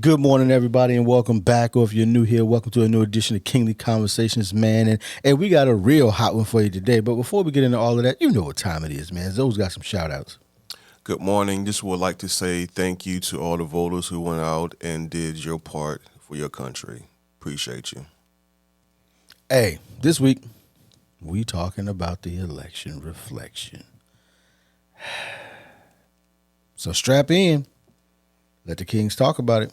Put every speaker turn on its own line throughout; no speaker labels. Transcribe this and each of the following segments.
Good morning, everybody, and welcome back. Or if you're new here, welcome to a new edition of Kingly Conversations, man. And we got a real hot one for you today. But before we get into all of that, you know what time it is, man. Zoe's got some shout outs.
Good morning. Just would like to say thank you to all the voters who went out and did your part for your country. Appreciate you.
Hey, this week, we talking about the election reflection. So strap in. Let the Kings talk about it.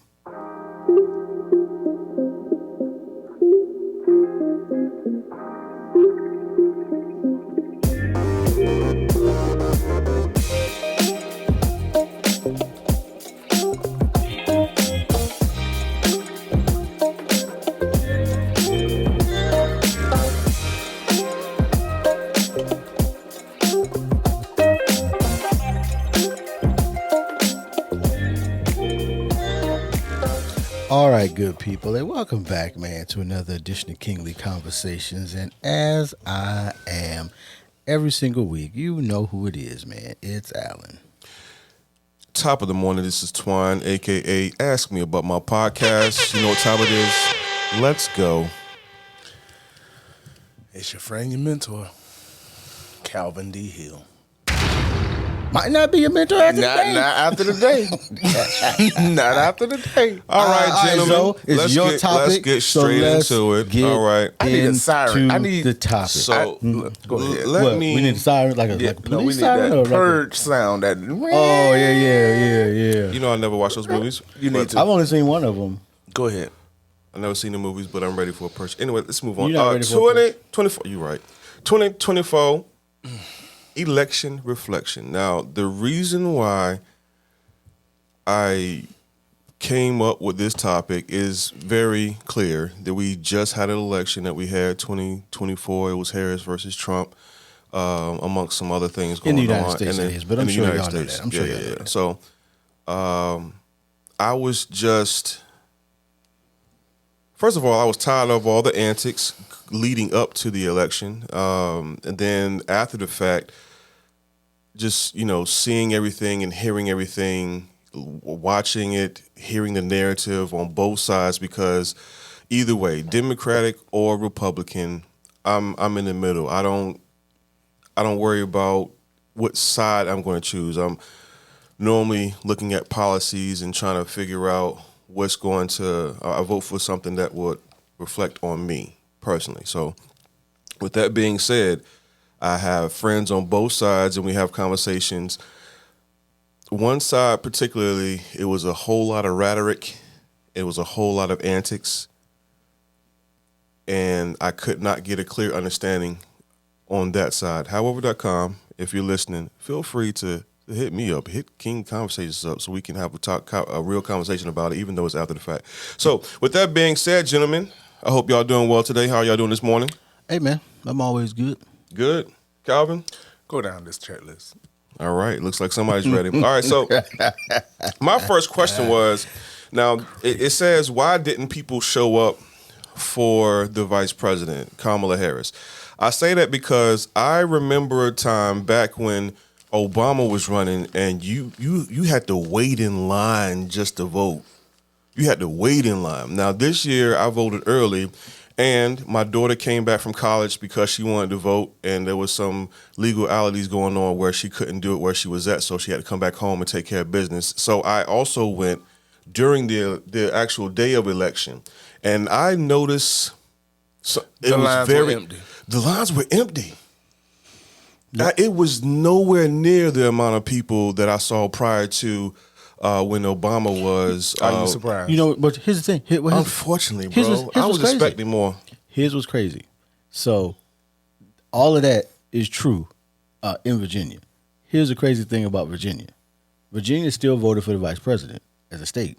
All right, good people, and welcome back, man, to another edition of Kingly Conversations. And as I am every single week, you know who it is, man. It's Alan.
Top of the morning, this is Twine, a.k.a. Ask Me About My Podcast. You know what time it is? Let's go.
It's your friend, your mentor, Calvin D. Hill.
Might not be your mentor after
Not
today.
after the day. Not after the day.
All right, gentlemen.
So it's
let's
your
get,
topic.
Let's get
so
straight
let's
into it.
Get
All right.
I need a siren. I
into
need
the topic.
So
Go ahead.
let
What,
me.
we need a siren, like a
Yeah,
police
no, we need
siren,
that
or like
purge sound. That
oh yeah.
You know, I never watched those movies.
You need
but
to.
I've only seen one of them.
Go ahead.
I've never seen the movies, but I'm ready for a purge. Anyway, let's move on.
You're not ready for a
2024. You're right. 2024 election reflection. Now, the reason why I came up with this topic is very clear that we just had an election that we had 2024. It was Harris versus Trump, amongst some other things going
In
on.
the United States it is, but I'm
in the
sure
United
y'all know
States.
that. I'm sure y'all know that.
So I was just, first of all, I was tired of all the antics leading up to the election. And then after the fact, just, seeing everything and hearing everything, watching it, hearing the narrative on both sides, because either way, Democratic or Republican, I'm in the middle. I don't worry about what side I'm going to choose. I'm normally looking at policies and trying to figure out what's going to. I vote for something that would reflect on me personally. So, with that being said, I have friends on both sides, and we have conversations. One side particularly, it was a whole lot of rhetoric. It was a whole lot of antics. And I could not get a clear understanding on that side. However.com, if you're listening, feel free to hit me up, hit King Conversations up so we can have a real conversation about it, even though it's after the fact. So with that being said, gentlemen, I hope y'all doing well today. How are y'all doing this morning?
Hey man, I'm always good.
Good. Calvin?
Go down this checklist.
All right. Looks like somebody's ready. All right. So my first question was, now it says, why didn't people show up for the vice president, Kamala Harris? I say that because I remember a time back when Obama was running and you had to wait in line just to vote. You had to wait in line. Now, this year I voted early, and my daughter came back from college because she wanted to vote, and there was some legalities going on where she couldn't do it where she was at, so she had to come back home and take care of business. So I also went during the actual day of election, and I noticed
The lines were empty.
The lines were empty. It was nowhere near the amount of people that I saw prior to when Obama was.
Are you surprised?
You know, but here's the thing.
Unfortunately, bro,
here's
I
what's
was
crazy.
expecting more.
Here's what's crazy. So, all of that is true in Virginia. Here's the crazy thing about Virginia. Virginia still voted for the vice president as a state.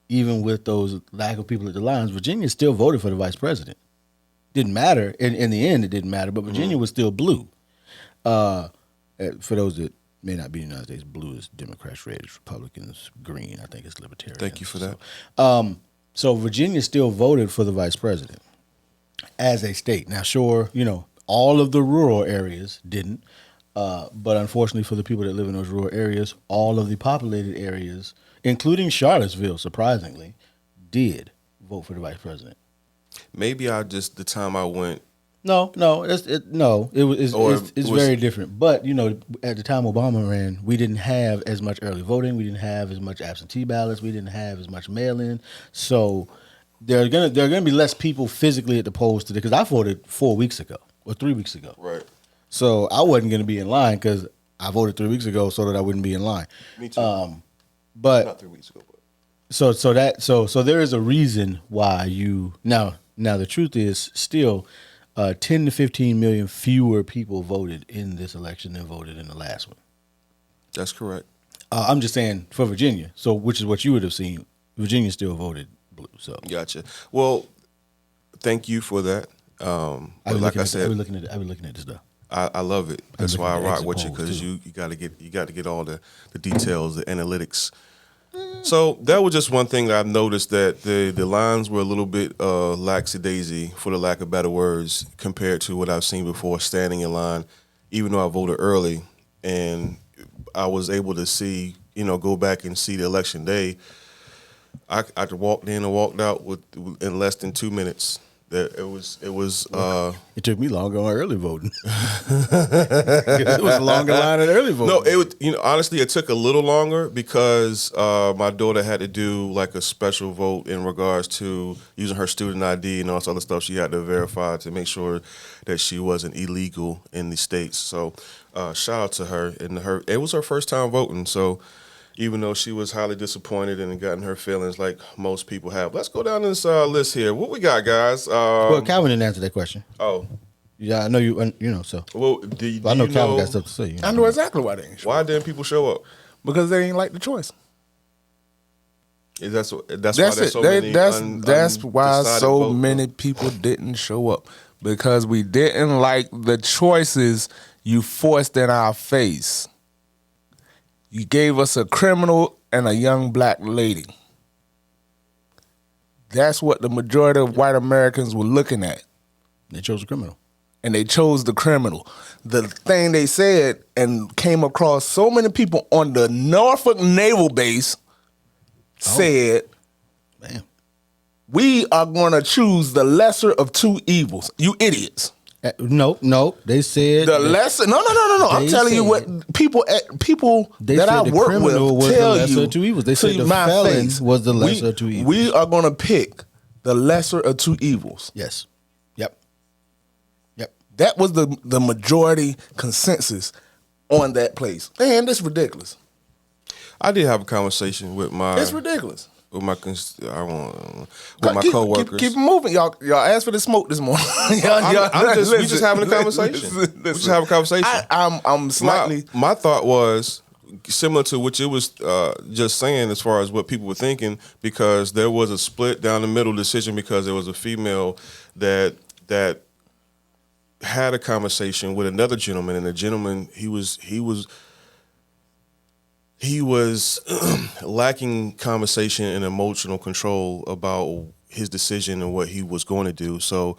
Even with those lack of people at the lines, Virginia still voted for the vice president. Didn't matter. In the end, it didn't matter, but Virginia was still blue. For those that may not be in the United States, blue is Democrats, red is Republicans, green, I think it's Libertarians.
Thank you for that.
So Virginia still voted for the vice president as a state. Now, sure, all of the rural areas didn't, but unfortunately for the people that live in those rural areas, all of the populated areas, including Charlottesville, surprisingly, did vote for the vice president.
Maybe the time I went.
No, it's very different. But at the time Obama ran, we didn't have as much early voting. We didn't have as much absentee ballots. We didn't have as much mail-in. So there are gonna be less people physically at the polls today. Because I voted 4 weeks ago or 3 weeks ago.
Right.
So I wasn't gonna be in line because I voted 3 weeks ago, so that I wouldn't be in line.
Me too.
But
not 3 weeks ago. But.
So there is a reason why you now the truth is still 10 to 15 million fewer people voted in this election than voted in the last one.
That's correct.
I'm just saying for Virginia, so which is what you would have seen. Virginia still voted blue. So
gotcha. Well, thank you for that. Like I said,
I've been looking at this stuff.
I love it. That's why I rock with you, because
too.
you got to get all the details, the analytics. So that was just one thing that I've noticed, that the lines were a little bit lackadaisy, for the lack of better words, compared to what I've seen before, standing in line, even though I voted early, and I was able to see, go back and see the election day. I walked in and walked out in less than 2 minutes. It was.
It took me longer on early voting. It was a longer line at early voting.
No, it would. Honestly, it took a little longer because my daughter had to do like a special vote in regards to using her student ID and all this other stuff. She had to verify to make sure that she wasn't illegal in the States. So, shout out to her. And it was her first time voting. So, even though she was highly disappointed and gotten her feelings like most people have. Let's go down this list here. What we got, guys?
Well, Calvin didn't answer that question.
Oh.
Yeah, I know you so.
Well,
I know Calvin got stuff to say.
I know exactly why they ain't show
Why
up.
didn't people show up?
Because they ain't like the choice.
That's why
That's
there's
it.
so many
That's why
undecided
so
votes.
many people didn't show up. Because we didn't like the choices you forced in our face. You gave us a criminal and a young black lady. That's what the majority of white Americans were looking at.
They chose a criminal.
And they chose the criminal. The thing they said and came across so many people on the Norfolk Naval Base said,
Man.
we are going to choose the lesser of two evils. You idiots.
No. They said
The lesser. No. I'm telling you what people
They
that
said
I
the
work
criminal
with
was
tell
the lesser
you
of two evils. They
to
said the
my
felon
face,
was the lesser of two evils.
We are going to pick the lesser of two evils.
Yes. Yep.
That was the majority consensus on that place. Man, that's ridiculous.
I did have a conversation with my.
It's ridiculous.
With my coworkers.
Keep it moving, y'all. Y'all asked for the smoke this morning. We
just having a conversation. We just having a conversation.
I'm slightly.
My thought was similar to what you was just saying, as far as what people were thinking, because there was a split down the middle decision, because there was a female that had a conversation with another gentleman, and the gentleman he was lacking conversation and emotional control about his decision and what he was going to do. So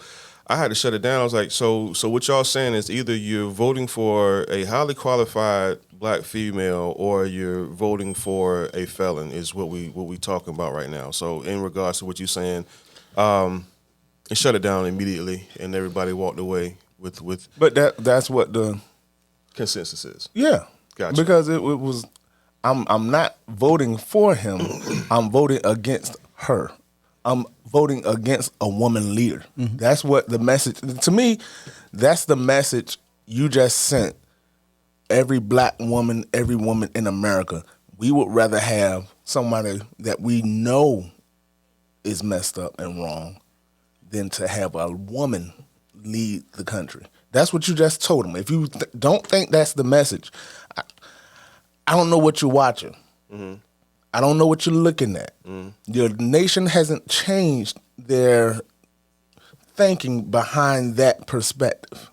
I had to shut it down. I was like, so what y'all saying is either you're voting for a highly qualified black female or you're voting for a felon, is what we talking about right now. So in regards to what you're saying, and shut it down immediately, and everybody walked away with
But that's what the
consensus is.
Yeah.
Gotcha.
Because it was. I'm not voting for him. I'm voting against her. I'm voting against a woman leader. Mm-hmm. That's what the message, to me, that's the message you just sent every black woman, every woman in America. We would rather have somebody that we know is messed up and wrong than to have a woman lead the country. That's what you just told them. If you don't think that's the message, I don't know what you're watching. Mm-hmm. I don't know what you're looking at. Mm-hmm. Your nation hasn't changed their thinking behind that perspective.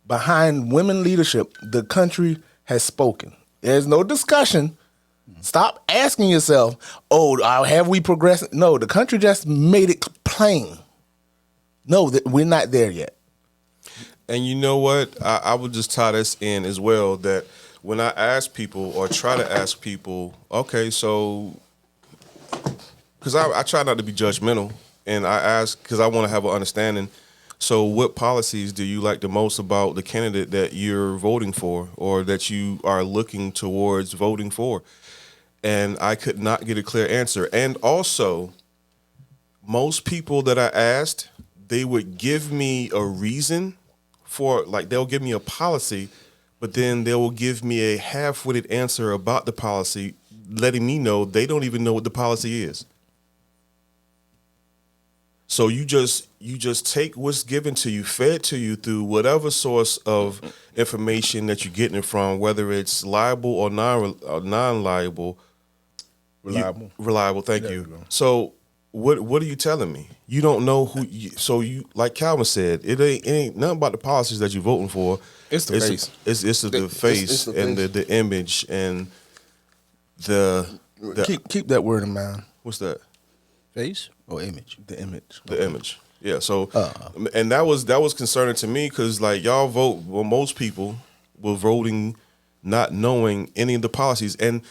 Behind women leadership, the country has spoken. There's no discussion. Stop asking yourself, have we progressed? No, the country just made it plain. No, we're not there yet.
And you know what? I would just tie this in as well, that when I ask people or try to ask people, okay, so because I try not to be judgmental, and I ask because I want to have an understanding. So, what policies do you like the most about the candidate that you're voting for, or that you are looking towards voting for? And I could not get a clear answer. And also, most people that I asked, they would give me a reason for, like, they'll give me a policy, but then they will give me a half-witted answer about the policy, letting me know they don't even know what the policy is. So you just take what's given to you, fed to you through whatever source of information that you're getting it from, whether it's liable or non-liable. Reliable. Thank you. So what are you telling me? You don't know who. So you, like Calvin said, it ain't nothing about the policies that you're voting for.
It's the face.
It's the face and the image and the
keep that word in mind.
What's that?
Face or image?
The image.
The image. Yeah. So, and that was concerning to me because, like, y'all vote. Well, most people were voting not knowing any of the policies, and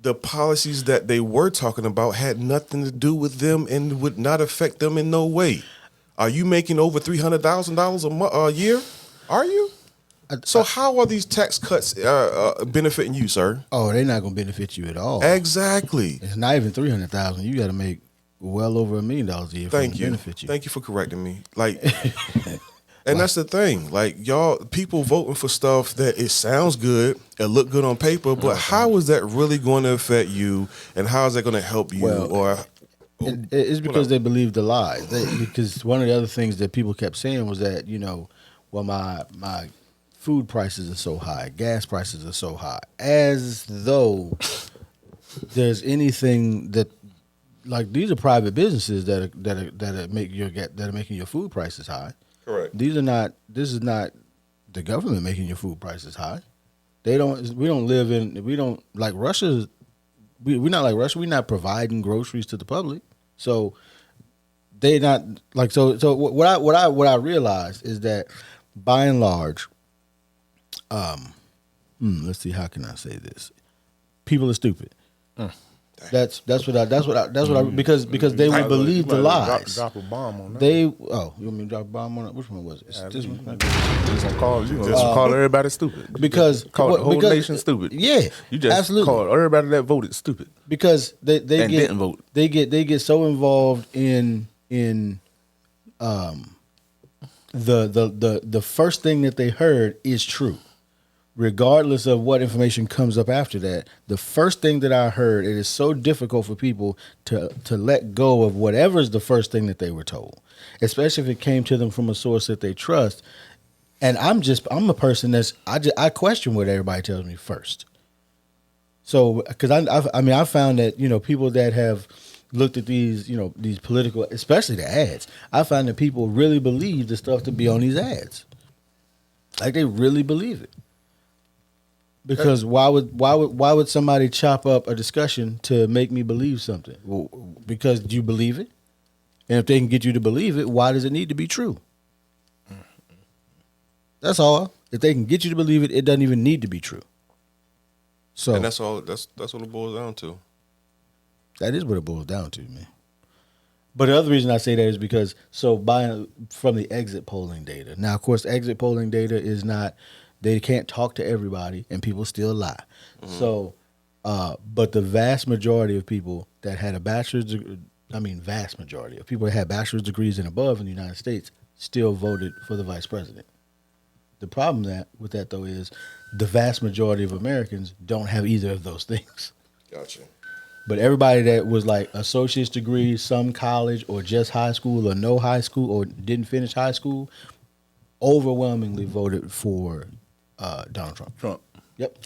the policies that they were talking about had nothing to do with them and would not affect them in no way. Are you making over $300,000 a year? Are you? So how are these tax cuts benefiting you, sir?
Oh, they're not going to benefit you at all.
Exactly.
It's not even $300,000. You got to make well over $1 million a year for it to benefit you.
Thank you for correcting me. Like, and that's the thing. Like, y'all, people voting for stuff that it sounds good, it look good on paper, but how is that really going to affect you, and how is that going to help you?
It's because they believe the lies. Because one of the other things that people kept saying was that, well, my food prices are so high, gas prices are so high, as though there's anything that. Like, these are private businesses that are making your food prices high.
Correct.
This is not the government making your food prices high. We don't like Russia. We're not like Russia. We're not providing groceries to the public. So they not like so what I realized is that by and large, let's see, how can I say this? People are stupid. That's what I because they will believe the lies.
Drop a bomb on that.
You want me to drop a bomb on it? Which one was it? This one.
Just gonna call everybody stupid.
Because
call the whole nation stupid.
Yeah,
you just absolutely call everybody that voted stupid
because they
didn't vote.
They get so involved in the first thing that they heard is true. Regardless of what information comes up after that, the first thing that I heard, it is so difficult for people to let go of whatever's the first thing that they were told, especially if it came to them from a source that they trust. And I'm a person I question what everybody tells me first. So, because I found that, people that have looked at these, these political, especially the ads, I find that people really believe the stuff to be on these ads. Like, they really believe it. Because why would somebody chop up a discussion to make me believe something? Well, because you believe it, and if they can get you to believe it, why does it need to be true? That's all. If they can get you to believe it, it doesn't even need to be true. So,
and that's all. That's what it boils down to.
That is what it boils down to, man. But the other reason I say that is because from the exit polling data. Now, of course, exit polling data is not. They can't talk to everybody, and people still lie. Mm-hmm. So, but the vast majority of people that had a vast majority of people that had bachelor's degrees and above in the United States still voted for the vice president. The problem with that, though, is the vast majority of Americans don't have either of those things.
Gotcha.
But everybody that was like associate's degree, some college, or just high school, or no high school, or didn't finish high school, overwhelmingly voted for Donald Trump. Yep.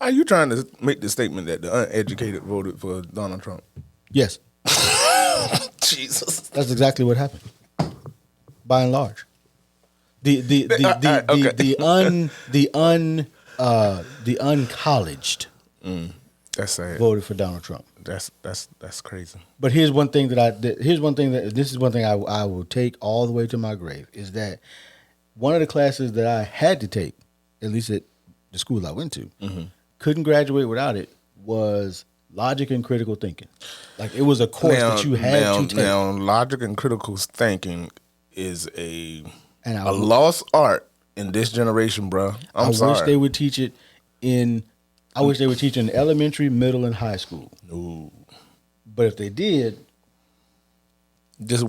Are you trying to make the statement that the uneducated voted for Donald Trump?
Yes.
Jesus.
That's exactly what happened. By and large. The uncolleged
that's sad.
Voted for Donald Trump.
That's crazy.
But here's one thing I will take all the way to my grave is that one of the classes that I had to take, at least at the school I went to, couldn't graduate without it, was logic and critical thinking. Like, it was a course that you had to take.
Now, logic and critical thinking is a
And
lost art in this generation, bro. I
wish they would teach it in. I wish they would teach it in elementary, middle, and high school.
No.
But if they did,
this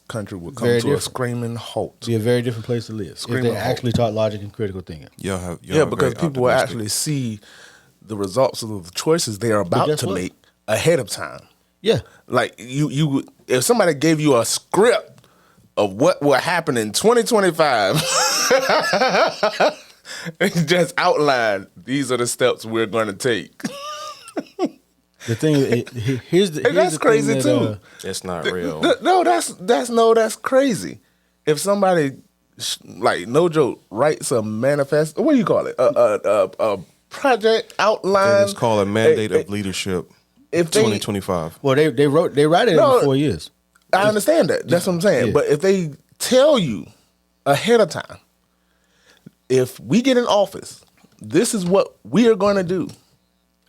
country would come
Very
to a
different.
screaming halt.
it'd be a very different place to live
Screaming
if they
halt.
actually taught logic and critical thinking.
Y'all
Because
very
people will
optimistic.
actually see the results of the choices they are about
guess
to
what?
make ahead of time.
Yeah,
Like you, if somebody gave you a script of what will happen in 2025, just outline, these are the steps we're going to take.
the thing here's the
And that's
thing
crazy
that,
too.
It's not real.
No, that's crazy. If somebody, like, no joke, writes a manifest, what do you call it? A project outline.
It's called a mandate of leadership.
If they-
2025.
Well, they write it
No,
in 4 years.
I understand that. That's what I'm saying.
Yeah.
But if they tell you ahead of time, if we get in office, this is what we are going to do,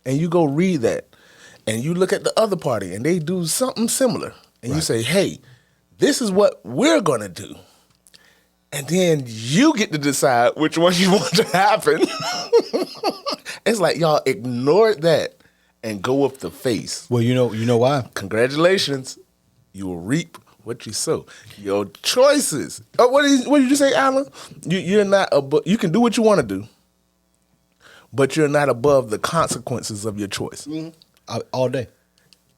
and you go read that, and you look at the other party and they do something similar, and you say, hey, this is what we're going to do. And then you get to decide which one you want to happen. It's like y'all ignored that and go up the face.
Well, you know why?
Congratulations, you will reap what you sow. Your choices. Oh, what did you say, Alan? You're not you can do what you want to do, but you're not above the consequences of your choice.
All day.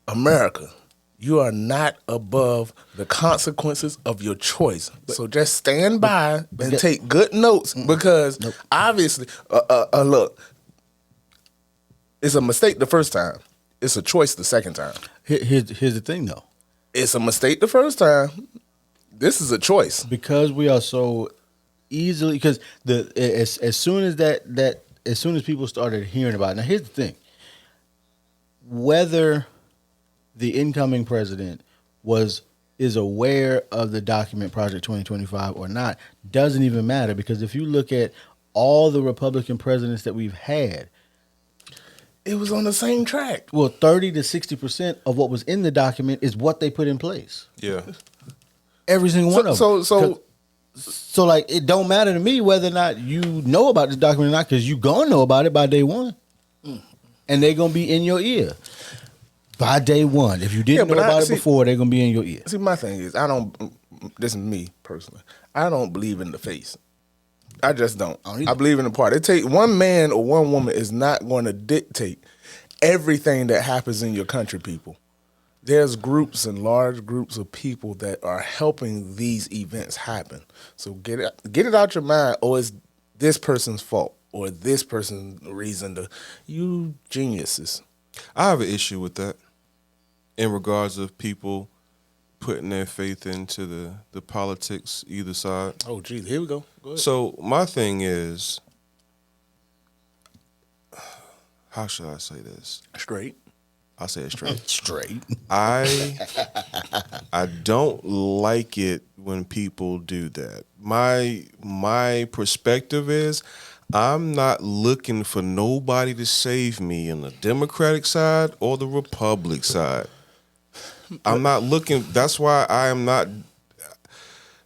America, you are not above the consequences of your choice. So just stand by and take good notes, because obviously, look, it's a mistake the first time. It's a choice the second time.
Here's the thing, though.
It's a mistake the first time. This is a choice.
Because we are so easily, because as soon as people started hearing about it. Now, here's the thing. Whether the incoming president is aware of the document Project 2025 or not doesn't even matter, because if you look at all the Republican presidents that we've had,
It was on the same track.
well, 30 to 60% of what was in the document is what they put in place.
Yeah.
Every single one of them. So like, it don't matter to me whether or not you know about this document or not, because you gonna know about it by day one, and they're gonna be in your ear by day one. If you didn't know about it before, they're gonna be in your ear.
See, my thing is, this is me personally, I don't believe in the face. I just don't. I believe in the part. It take one man or one woman is not going to dictate everything that happens in your country, people. There's groups and large groups of people that are helping these events happen. So get it out your mind, or it's this person's fault or this person's reason to. You geniuses.
I have an issue with that in regards of people putting their faith into the politics either side.
Oh, geez, here we go. Go ahead.
So my thing is, how should I say this?
Straight.
I'll say it straight.
Straight.
I don't like it when people do that. My perspective is, I'm not looking for nobody to save me on the Democratic side or the Republic side. I'm not looking. That's why I am not.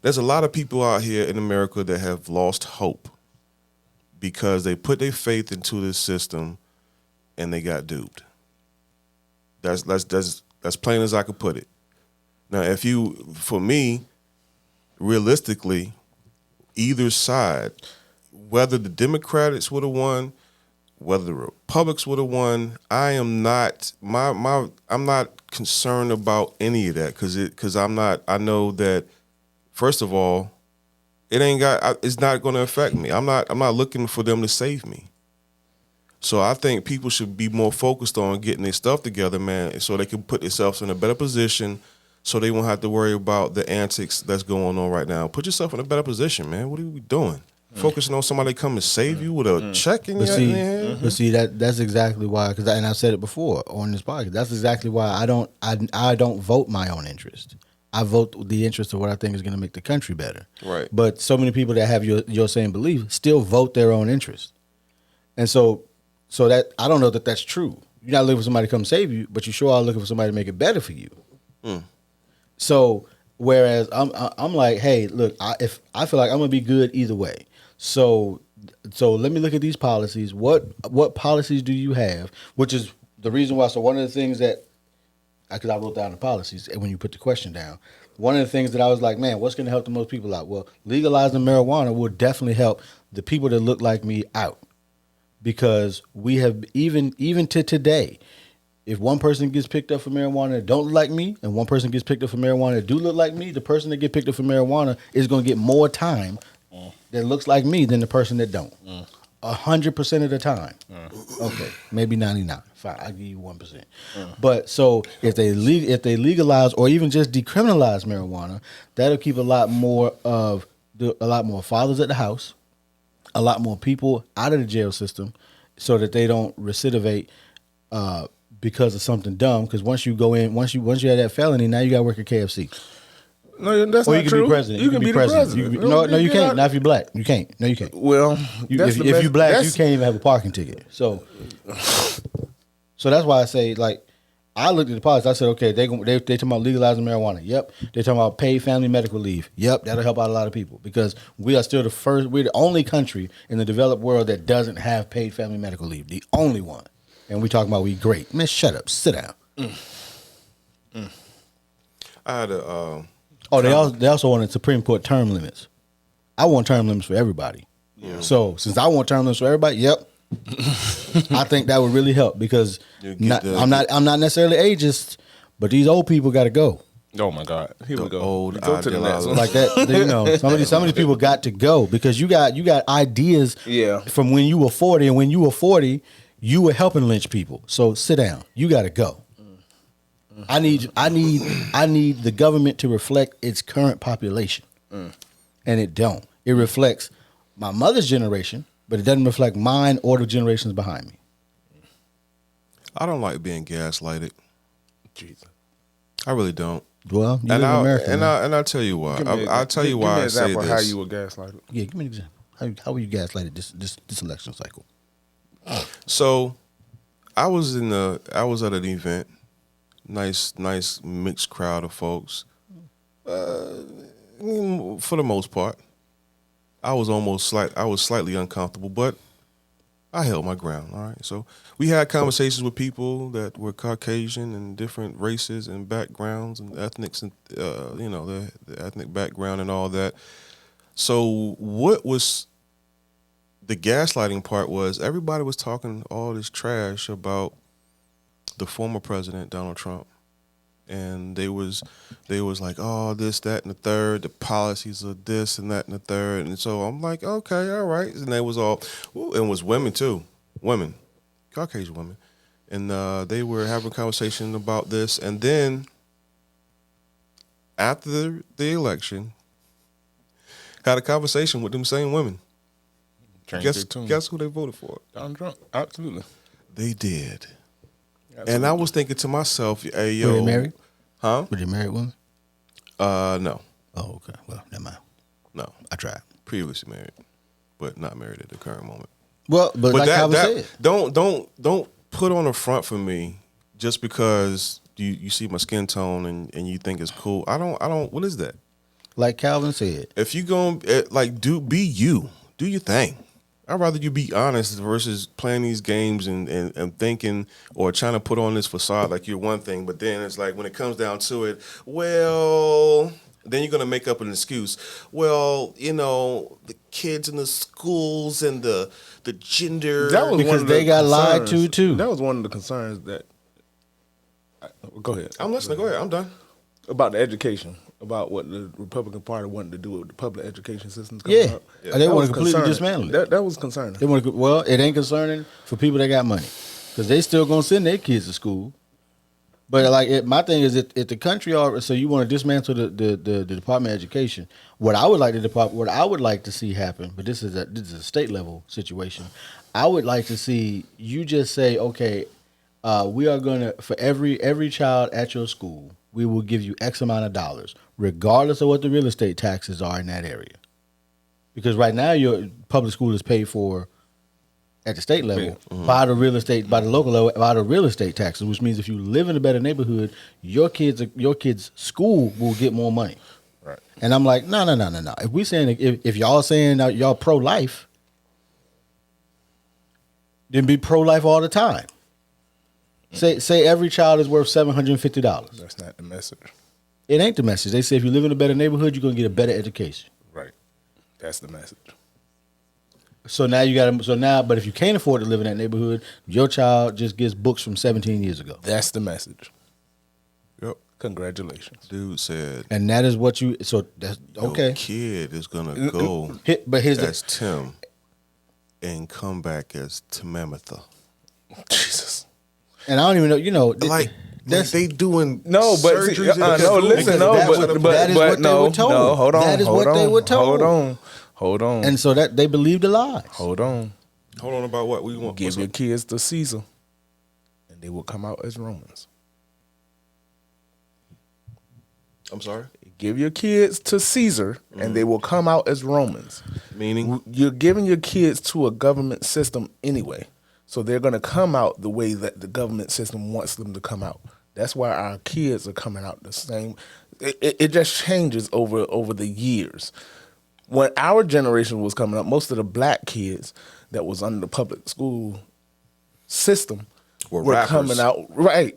There's a lot of people out here in America that have lost hope because they put their faith into this system and they got duped. That's plain as I could put it. Now, for me, realistically, either side, whether the Democrats would have won, whether the Republicans would have won, I'm not concerned about any of that, because I know that, first of all, it's not going to affect me. I'm not looking for them to save me. So I think people should be more focused on getting their stuff together, man, so they can put themselves in a better position, so they won't have to worry about the antics that's going on right now. Put yourself in a better position, man. What are we doing? Focusing on somebody come and save you with a check in your hand.
But see, that's exactly why. And I've said it before on this podcast. That's exactly why I don't vote my own interest. I vote the interest of what I think is going to make the country better.
Right.
But so many people that have your same belief still vote their own interest. And so that I don't know that that's true. You're not looking for somebody to come save you, but you sure are looking for somebody to make it better for you. So whereas I'm like, hey, look, if I feel like I'm gonna be good either way. So let me look at these policies. What policies do you have? Which is the reason why. So one of the things that, because I wrote down the policies and when you put the question down, one of the things that I was like, man, what's going to help the most people out? Well, legalizing marijuana will definitely help the people that look like me out, because we have even to today, if one person gets picked up for marijuana that don't look like me, and one person gets picked up for marijuana that do look like me, the person that get picked up for marijuana is going to get more time that looks like me than the person that don't. 100% of the time. Okay, maybe 99. Fine, I'll give you 1%. But so if they legalize or even just decriminalize marijuana, that'll keep a lot more fathers at the house, a lot more people out of the jail system, so that they don't recidivate because of something dumb. Because once you go in, once you have that felony, now you got to work at KFC.
No, that's
Or
not
you can
true.
be president.
You can be the president.
No, you can't. Not if you're black. You can't. No, you can't.
Well,
If you're black, you can't even have a parking ticket. So that's why I say, like, I looked at the policy. I said, okay, they talking about legalizing marijuana. Yep. They talking about paid family medical leave. Yep. That'll help out a lot of people, because we are still we're the only country in the developed world that doesn't have paid family medical leave. The only one. And we talking about we great. Man, shut up. Sit down.
I had a.
They also wanted Supreme Court term limits. I want term limits for everybody. Yeah. So since I want term limits for everybody, yep. I think that would really help, because I'm not necessarily ageist, but these old people got to go.
Oh my God! Here we go.
Old
go to the next one.
Like that, you know. Some of these people got to go, because you got ideas.
Yeah.
From when you were 40, and when you were 40, you were helping lynch people. So sit down. You got to go. I need the government to reflect its current population, and it don't. It reflects my mother's generation, but it doesn't reflect mine or the generations behind me.
I don't like being gaslighted.
Jesus.
I really don't.
Well, you live in America,
and I'll tell you why. I'll tell you why I say this.
How you were gaslighted?
Yeah, give me an example. How were you gaslighted this election cycle?
So, I was at an event. Nice mixed crowd of folks. For the most part, I was slightly uncomfortable, but I held my ground. All right. So we had conversations with people that were Caucasian and different races and backgrounds and ethnics, and the ethnic background and all that. So what was the gaslighting part was everybody was talking all this trash about the former president, Donald Trump. And they was like, oh, this, that, and the third, the policies of this and that and the third. And so I'm like, okay, all right. And they was all, and it was women too, Caucasian women. And they were having a conversation about this. And then after the election, had a conversation with them same women. Guess who they voted for?
Donald Trump. Absolutely.
They did. Absolutely. And I was thinking to myself, hey, yo.
Were they married?
Huh?
Were they married women?
No.
Oh, okay. Well, never mind.
No.
I tried.
Previously married, but not married at the current moment.
Well, but like Calvin said.
Don't put on a front for me just because you see my skin tone and you think it's cool. I don't, what is that?
Like Calvin said.
If you going be you. Do your thing. I'd rather you be honest versus playing these games and thinking or trying to put on this facade like you're one thing, but then it's like when it comes down to it, well, then you're going to make up an excuse. Well, the kids in the schools and the gender.
That was
because they got lied to too.
That was one of the concerns that. Go ahead.
I'm listening. Go ahead. I'm done.
About the education. About what the Republican Party wanted to do with the public education systems.
Yeah. They want to completely dismantle it.
That was concerning.
It ain't concerning for people that got money, because they still gonna send their kids to school. But my thing is, if the country so you want to dismantle the Department of Education, what I would like to see happen, but this is a state level situation. I would like to see you just say, okay, we are gonna, for every child at your school, we will give you X amount of dollars, regardless of what the real estate taxes are in that area. Because right now your public school is paid for at the state level by the real estate, by the local level, by the real estate taxes, which means if you live in a better neighborhood, your kids' school will get more money.
Right.
And I'm like, no. If we saying if y'all saying y'all pro life, then be pro life all the time. Say every child is worth $750.
That's not the message.
It ain't the message. They say if you live in a better neighborhood, you're gonna get a better education.
Right. That's the message.
So now you got to. So now, but if you can't afford to live in that neighborhood, your child just gets books from 17 years ago.
That's the message.
Yep.
Congratulations.
Dude said,
And that is what you. So that's okay.
your kid is gonna go
But here's
as Tim and come back as Timamatha.
Jesus.
and I don't even know. You know,
Like they doing
No, but
surgeries
see,
in the
no,
school
listen,
because
no,
that's
but
what-
that is
but
what they
no,
were told.
no, hold on,
That is
hold
what they
on,
were told.
Hold on.
And so that they believed the lies.
Hold on.
Hold on about what we want.
Give
what's
your
up?
kids to Caesar, and they will come out as Romans.
I'm sorry.
Give your kids to Caesar, and they will come out as Romans.
Meaning,
You're giving your kids to a government system anyway, so they're going to come out the way that the government system wants them to come out. That's why our kids are coming out the same. It just changes over the years. When our generation was coming up, most of the black kids that was under the public school system
Were
were
rappers.
coming out right.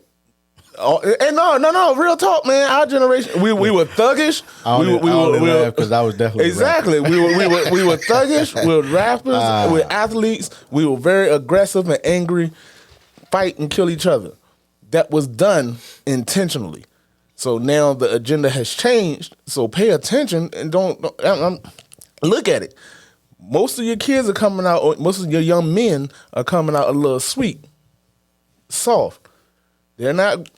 Oh, and no, real talk, man. Our generation, we were thuggish.
I only laugh because I was definitely
exactly. We were thuggish. We were rappers. We were athletes. We were very aggressive and angry, fight and kill each other. That was done intentionally. So now the agenda has changed. So pay attention and don't look at it. Most of your kids are coming out, or most of your young men are coming out a little sweet, soft. They're not.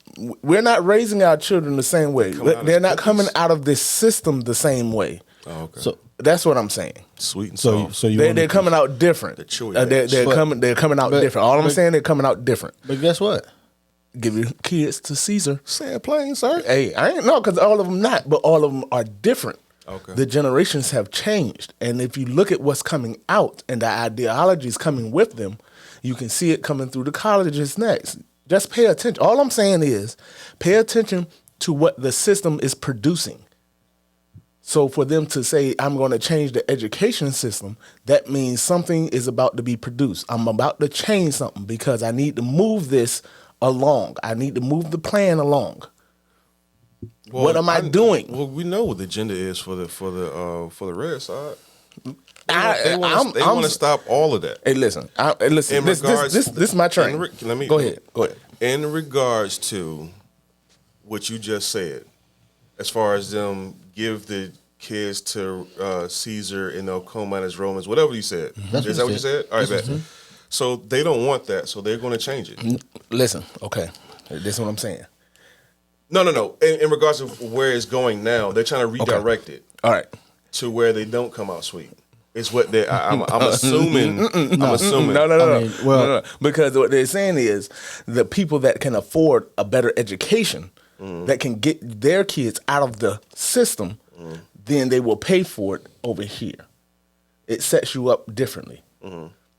We're not raising our children the same way. They're not coming out of this system the same way.
Oh, okay.
So
That's what I'm saying.
Sweet and
so
soft.
so you.
They're coming out different.
chewy
They're coming out different. All I'm saying, they're coming out different.
But guess what?
Give your kids to Caesar.
Say it plain, sir.
Hey, I ain't know because all of them not, but all of them are different.
Okay.
The generations have changed, and if you look at what's coming out and the ideologies coming with them, you can see it coming through the colleges next. Just pay attention. All I'm saying is pay attention to what the system is producing. So for them to say, I'm going to change the education system, that means something is about to be produced. I'm about to change something because I need to move this along. I need to move the plan along.
Well,
what am I doing?
Well, we know what the agenda is for the red side.
I-
They
I'm-
want to stop all of that.
Hey, listen. Listen.
In
This
regards-
is my train.
Let me
go ahead. Go ahead.
In regards to what you just said, as far as them give the kids to Caesar and they'll come out as Romans, whatever you said. Is that what you said? All right, bet. So they don't want that, so they're going to change it.
Listen. Okay. This is what I'm saying.
No. In regards to where it's going now, they're trying to redirect it
All right.
to where they don't come out sweet. It's what they. I'm assuming. I'm assuming.
No.
I mean, well-
No. Because what they're saying is the people that can afford a better education, that can get their kids out of the system, then they will pay for it over here. It sets you up differently.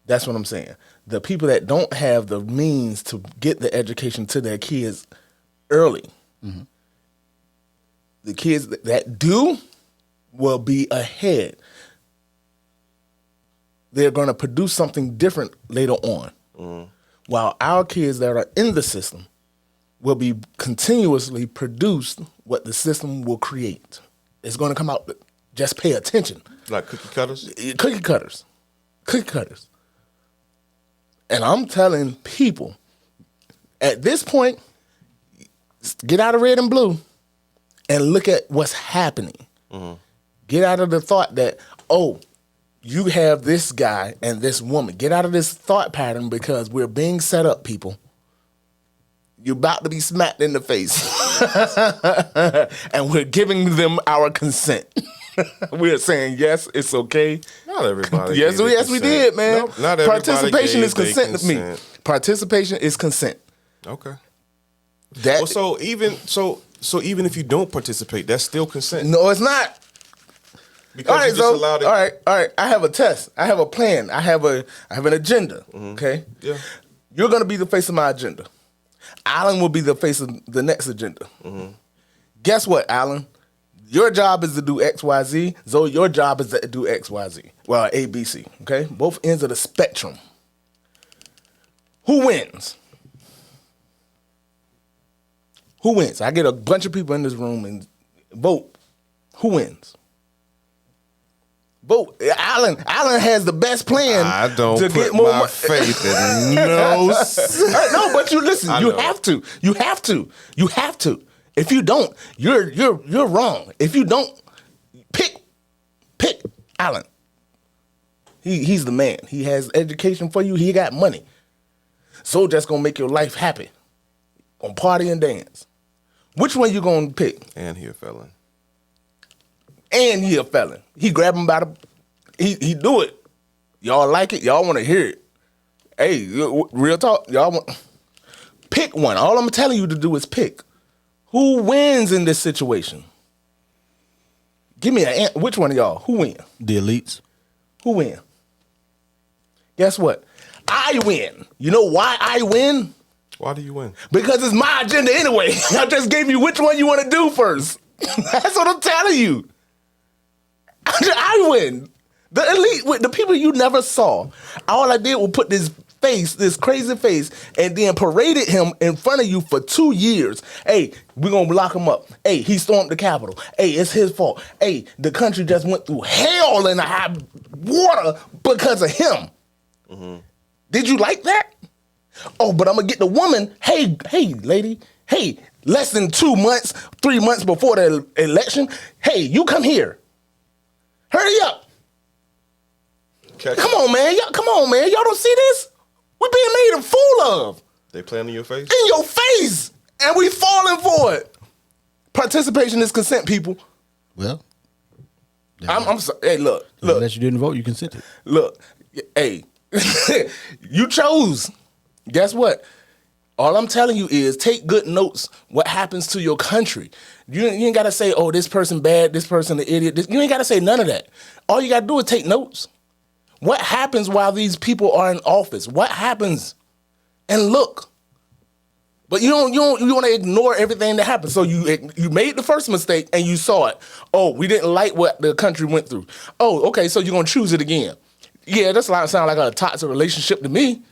That's what I'm saying. The people that don't have the means to get the education to their kids early, the kids that do will be ahead. They're going to produce something different later on. While our kids that are in the system will be continuously produced what the system will create. It's going to come out. Just pay attention.
Like cookie cutters.
Cookie cutters. And I'm telling people, at this point, get out of red and blue and look at what's happening. Get out of the thought that, oh, you have this guy and this woman. Get out of this thought pattern because we're being set up, people. You're about to be smacked in the face. And we're giving them our consent. We're saying, yes, it's okay.
Not everybody.
Yes,
gave their
we
consent.
did, man.
Nope, not everybody
Participation
gave
is consent
their
to me.
consent.
Participation is consent.
Okay.
That
Well, so even if you don't participate, that's still consent.
no, it's not.
Because
all right,
you just
so
allowed it.
all right. I have a test. I have a plan. I have an agenda. Okay.
Yeah.
You're gonna be the face of my agenda. Alan will be the face of the next agenda. Guess what, Alan? Your job is to do X, Y, Z. Zoe, your job is to do X, Y, Z. Well, A, B, C. Okay, both ends of the spectrum. Who wins? Who wins? I get a bunch of people in this room and vote. Who wins? Vote. Alan has the best plan.
I don't
to
put
get more
my faith in no.
No, but you listen.
I
You
know.
have to. You have to. You have to. If you don't, you're wrong. If you don't, pick Alan. He's the man. He has education for you. He got money. So that's gonna make your life happy. Gonna party and dance. Which one you gonna pick?
And he a felon.
And he a felon. He grab him by the. He do it. Y'all like it. Y'all want to hear it. Hey, real talk. Y'all want pick one. All I'm telling you to do is pick. Who wins in this situation? Give me which one of y'all? Who win?
The elites.
Who win? Guess what? I win. You know why I win?
Why do you win?
Because it's my agenda anyway. I just gave you which one you want to do first. That's what I'm telling you. I win. The elite, the people you never saw. All I did was put this face, this crazy face, and then paraded him in front of you for 2 years. Hey, we're going to lock him up. Hey, he stormed the Capitol. Hey, it's his fault. Hey, the country just went through hell in the high water because of him. Did you like that? Oh, but I'm going to get the woman. Hey, lady. Hey, less than 2 months, 3 months before the election. Hey, you come here. Hurry up. Come on, man. Y'all don't see this? We're being made a fool of.
They playing in your face?
In your face. And we falling for it. Participation is consent, people.
Well,
I'm sorry. Hey, look.
unless you didn't vote, you consented.
Look. Hey, you chose. Guess what? All I'm telling you is take good notes what happens to your country. You ain't got to say, oh, this person bad, this person an idiot. You ain't got to say none of that. All you got to do is take notes. What happens while these people are in office? What happens? And look. But you want to ignore everything that happened. So you made the first mistake and you saw it. Oh, we didn't like what the country went through. Oh, okay, so you're going to choose it again. Yeah, that sound like a toxic relationship to me.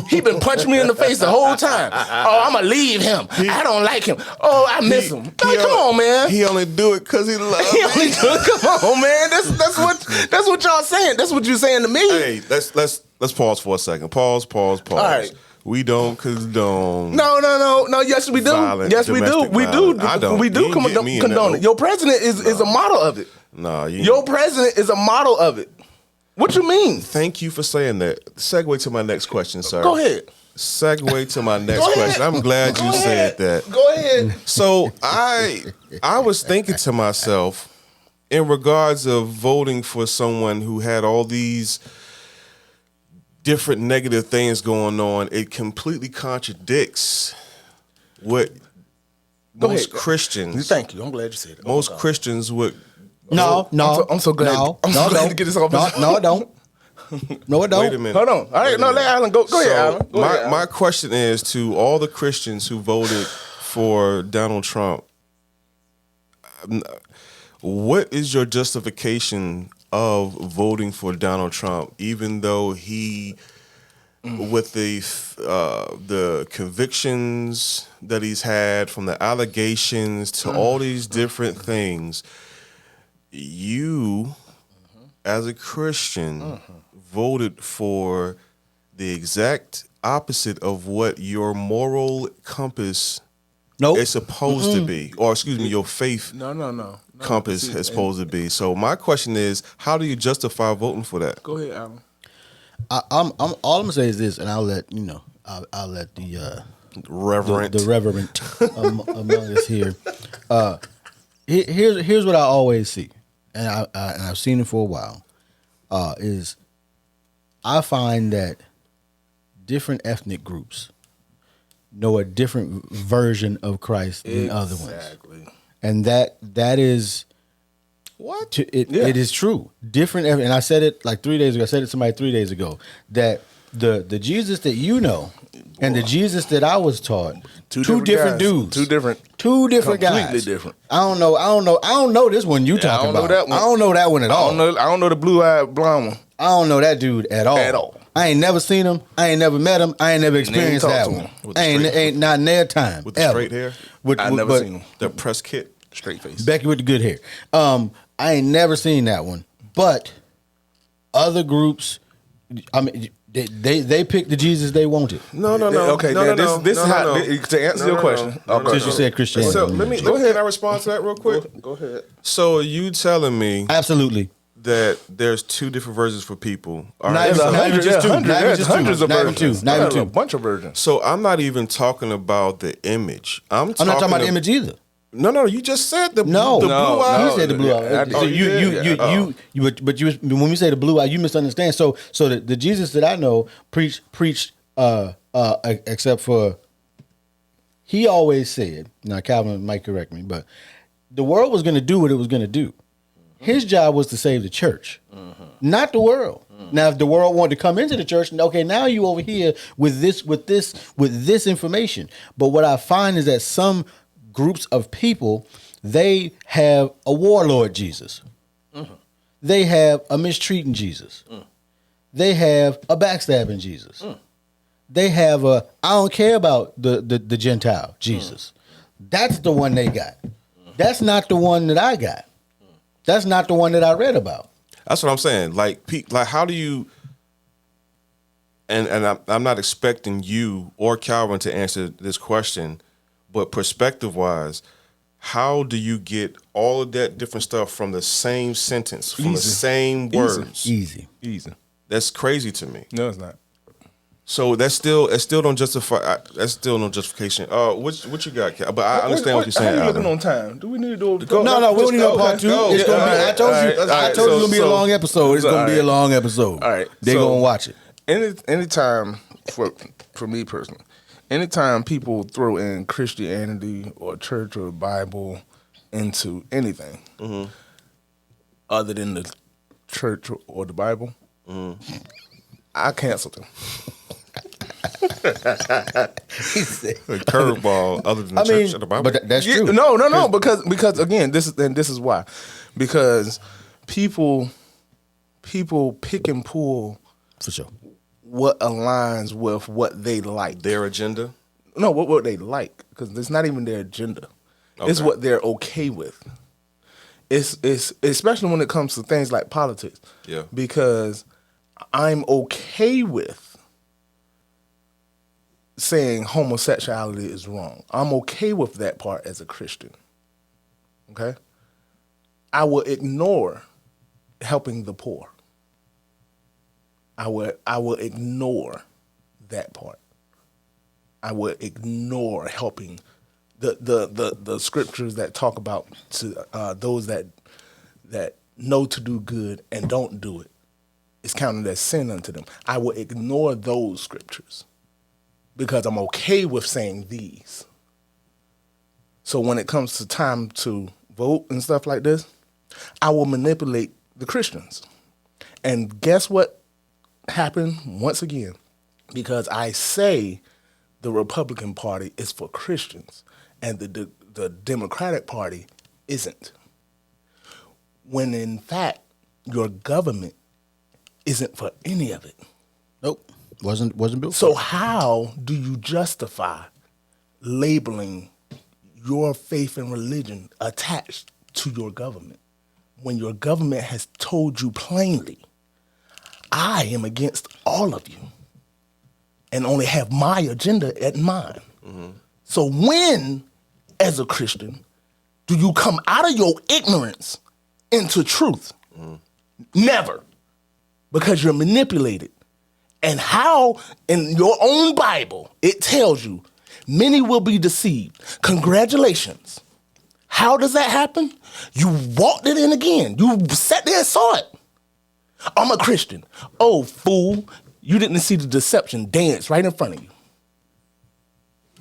He been punching me in the face the whole time. Oh, I'm going to leave him. I don't like him. Oh, I miss him. Come on, man.
He only do it because he loves
He only do it. Come on, man. That's what y'all saying. That's what you're saying to me.
Hey, let's pause for a second. Pause. All
right.
We don't condone.
No. Yes, we do.
Violent,
Yes, we do.
domestic
We do.
violence. I don't.
We do
You ain't get me in
condone
that.
it. Your president is a model of it.
Nah,
Your president is a model of it. What you mean?
Thank you for saying that. Segue to my next question, sir.
Go ahead.
Segue to my next
Go ahead.
question. I'm glad
Go
you
ahead.
said that.
Go ahead.
So I was thinking to myself, in regards of voting for someone who had all these different negative things going on, it completely contradicts what
Go
most
ahead.
Christians.
Thank you. I'm glad you said it.
Most Christians would.
No.
I'm so glad. I'm so glad to get this off.
No, it don't. No, it don't.
Wait a minute.
Hold on. All right. No, let Alan go. Go ahead, Alan. Go ahead, Alan.
My question is to all the Christians who voted for Donald Trump. What is your justification of voting for Donald Trump, even though he, with the convictions that he's had, from the allegations to all these different things, you, as a Christian, voted for the exact opposite of what your moral compass
Nope.
is supposed to be, or excuse me, your faith
No.
compass is supposed to be. So my question is, how do you justify voting for that?
Go ahead, Alan.
I'm all I'm gonna say is this, and I'll let I'll let the
Reverend.
the reverend among us here. Here's what I always see, and I've seen it for a while. Is I find that different ethnic groups know a different version of Christ than other ones, and that is
What?
It is true. Different, and I said it like 3 days ago. I said it to somebody 3 days ago that the Jesus that you know and the Jesus that I was taught, two different dudes, two different guys,
completely different.
I don't know this one you talking about.
That one.
I don't know that one at all.
I don't know the blue-eyed blonde one.
I don't know that dude at all.
At all.
I ain't never seen him. I ain't never met him. I ain't never experienced that one. Ain't not near time.
With the straight hair?
I never seen him.
The press kit?
Straight face.
Becky with the good hair. I ain't never seen that one. But other groups, I mean, they picked the Jesus they wanted.
No.
Okay, this is how to answer your question.
Because you said Christianity.
So let me go ahead. Can I respond to that real quick?
Go ahead.
So are you telling me
Absolutely.
that there's two different versions for people? All
Not
right.
even- not even just two. Not even just two.
Hundreds of
Not even
versions.
two. Not even two.
A bunch of versions.
So I'm not even talking about the image. I'm
I'm not talking about the image either.
No. You just said the
No,
blue eye.
You said the blue eye.
Oh,
But when we say the blue eye, you misunderstand. So the Jesus that I know preached. Except for, he always said. Now Calvin might correct me, but the world was going to do what it was going to do. His job was to save the church, not the world. Now, if the world wanted to come into the church, okay, now you over here with this information. But what I find is that some groups of people, they have a warlord Jesus. They have a mistreating Jesus. They have a backstabbing Jesus. They have a I don't care about the Gentile Jesus. That's the one they got. That's not the one that I got. That's not the one that I read about.
That's what I'm saying. Like how do you? And I'm not expecting you or Calvin to answer this question, but perspective-wise, how do you get all of that different stuff from the same sentence, from the same words?
Easy.
That's crazy to me.
No, it's not.
So it still don't justify. That's still no justification. What you got, Cal? But I understand what you're saying.
How you looking on time? Do we need to do?
No, we don't need no part two. It's gonna be. I told you. I told you it's gonna be a long episode. It's gonna be a long episode.
All right,
they're gonna watch it.
Anytime for me personally, anytime people throw in Christianity or church or Bible into anything other than the church or the Bible, I cancel them.
He said,
A curveball other than the church and the Bible.
But that's true.
No, because again, this is why. Because people pick and pull
For sure.
what aligns with what they like.
Their agenda.
No, what they like, because it's not even their agenda. It's what they're okay with. It's especially when it comes to things like politics.
Yeah.
Because I'm okay with saying homosexuality is wrong. I'm okay with that part as a Christian. Okay? I will ignore helping the poor. I will ignore that part. I will ignore helping the scriptures that talk about to those that know to do good and don't do it. It's counted as sin unto them. I will ignore those scriptures because I'm okay with saying these. So when it comes to time to vote and stuff like this, I will manipulate the Christians. And guess what happened once again? Because I say the Republican Party is for Christians and the Democratic Party isn't. When in fact, your government isn't for any of it.
Nope. Wasn't built.
So how do you justify labeling your faith and religion attached to your government when your government has told you plainly, I am against all of you and only have my agenda at mind? So when, as a Christian, do you come out of your ignorance into truth? Never. Because you're manipulated. And how, in your own Bible, it tells you, many will be deceived. Congratulations. How does that happen? You walked it in again. You sat there and saw it. I'm a Christian. Oh, fool. You didn't see the deception dance right in front of you.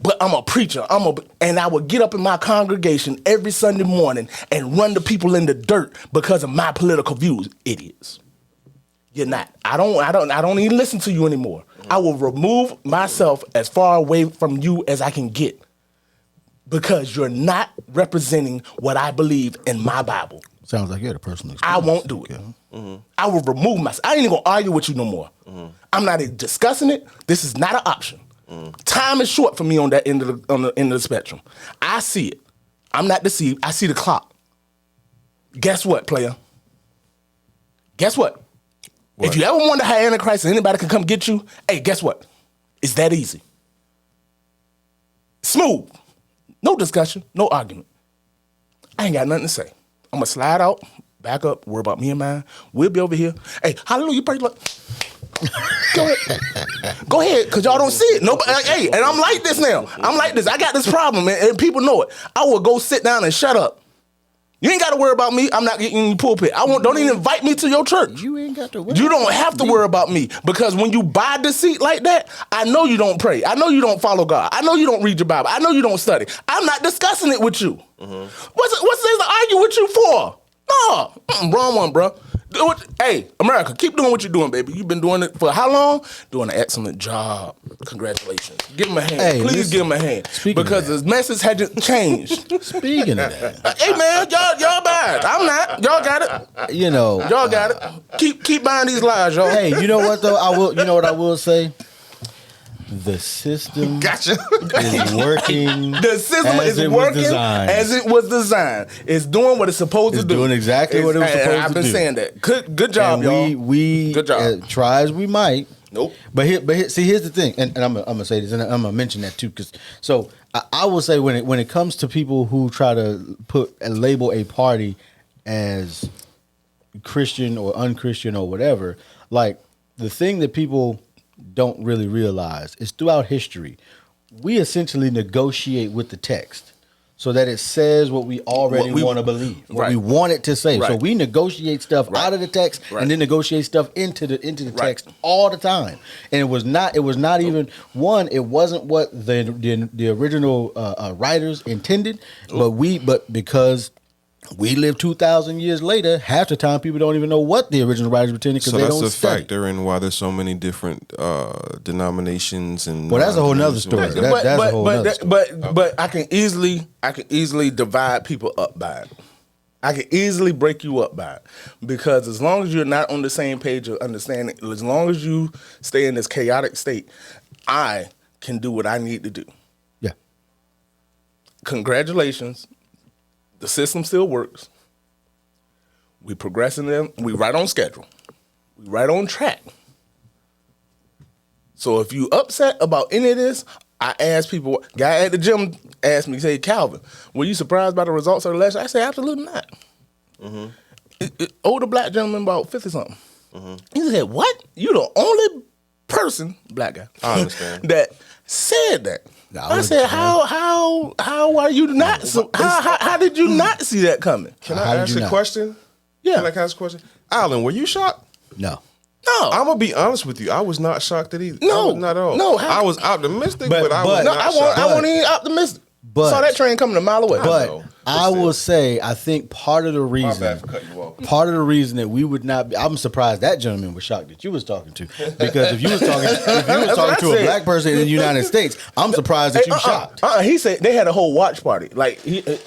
but I'm a preacher. And I would get up in my congregation every Sunday morning and run the people in the dirt because of my political views. Idiots. You're not. I don't even listen to you anymore. I will remove myself as far away from you as I can get because you're not representing what I believe in my Bible.
Sounds like you had a personal experience.
I won't do it. I will remove myself. I ain't even gonna argue with you no more. I'm not even discussing it. This is not an option. Time is short for me on that end of the spectrum. I see it. I'm not deceived. I see the clock. Guess what, player? Guess what? If you ever wonder how Antichrist and anybody can come get you, hey, guess what? It's that easy. Smooth. No discussion, no argument. I ain't got nothing to say. I'm gonna slide out, back up, worry about me and mine. We'll be over here. Hey, hallelujah, praise the Lord. Go ahead. Go ahead, because y'all don't see it. Nobody, hey, and I'm like this now. I'm like this. I got this problem, and people know it. I will go sit down and shut up. You ain't got to worry about me. I'm not getting in the pulpit. Don't even invite me to your church.
You ain't got to worry.
You don't have to worry about me because when you buy deceit like that, I know you don't pray. I know you don't follow God. I know you don't read your Bible. I know you don't study. I'm not discussing it with you. What's there to argue with you for? No, wrong one, bro. Hey, America, keep doing what you're doing, baby. You've been doing it for how long? Doing an excellent job. Congratulations. Give him a hand.
Hey,
Please give him a hand. Because the message hasn't changed.
Speaking of that.
Hey, man, y'all bad. I'm not. Y'all got it. Y'all got it. Keep buying these lies, y'all.
Hey, you know what, though? You know what I will say? The system is working.
The system is working as it was designed. It's doing what it's supposed to do.
It's doing exactly what it was supposed to do.
I've been saying that. Good job, y'all.
We
good job.
Try as we might.
Nope.
But see, here's the thing, and I'm gonna say this, and I'm gonna mention that too, because I will say when it comes to people who try to label a party as Christian or unchristian or whatever, like the thing that people don't really realize is throughout history, we essentially negotiate with the text so that it says what we already want to believe, what we want it to say. So we negotiate stuff out of the text and then negotiate stuff into the text all the time. And it was not even one. It wasn't what the original writers intended, but because we live 2,000 years later, half the time people don't even know what the original writers intended because they don't study. So that's a factor
in why there's so many different denominations and.
Well, that's a whole nother story. That's a whole nother story.
But I can easily divide people up by it. I can easily break you up by it because as long as you're not on the same page of understanding, as long as you stay in this chaotic state, I can do what I need to do.
Yeah.
Congratulations. The system still works. We progressing them. We right on schedule. We right on track. So if you upset about any of this, I ask people. Guy at the gym asked me, say, Calvin, were you surprised by the results of the election? I say, absolutely not. Older black gentleman, about 50-something. He said, what? You the only person, black guy,
I understand,
that said that. I said, how are you not? How did you not see that coming?
Can I ask a question?
Yeah.
Can I ask a question? Alan, were you shocked?
No.
I'm gonna be honest with you. I was not shocked at either.
No,
not at all.
No,
I was optimistic, but I was not shocked.
I wasn't even optimistic.
But,
saw that train coming a mile away.
But I will say, I think part of the reason that we would not be, I'm surprised that gentleman was shocked that you was talking to, because if you was talking to a black person in the United States, I'm surprised that you shocked.
He said they had a whole watch party. Like he said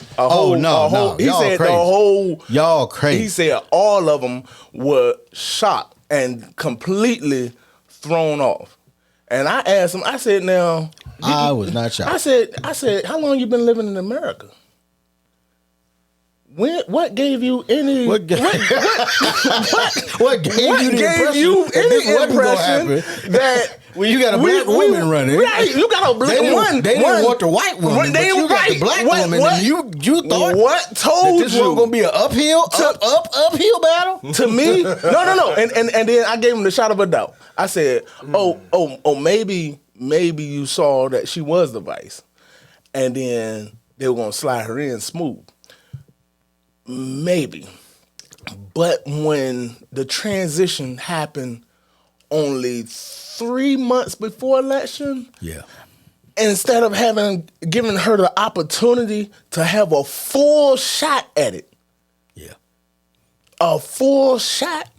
y'all crazy.
He said all of them were shocked and completely thrown off. And I asked him, I said, now,
I was not shocked.
I said, how long you been living in America? What gave you any?
What gave you any
impression that?
Well, you got a black woman running.
Right, you got a black one.
They didn't want the white woman, but you got the black woman. And you thought
what told
that this was going to be an uphill battle?
To me, no. And then I gave him the shot of a doubt. I said, maybe you saw that she was the vice, and then they were going to slide her in smooth. Maybe. But when the transition happened only 3 months before election, instead of giving her the opportunity to have a full shot at it.
Yeah.
A full shot.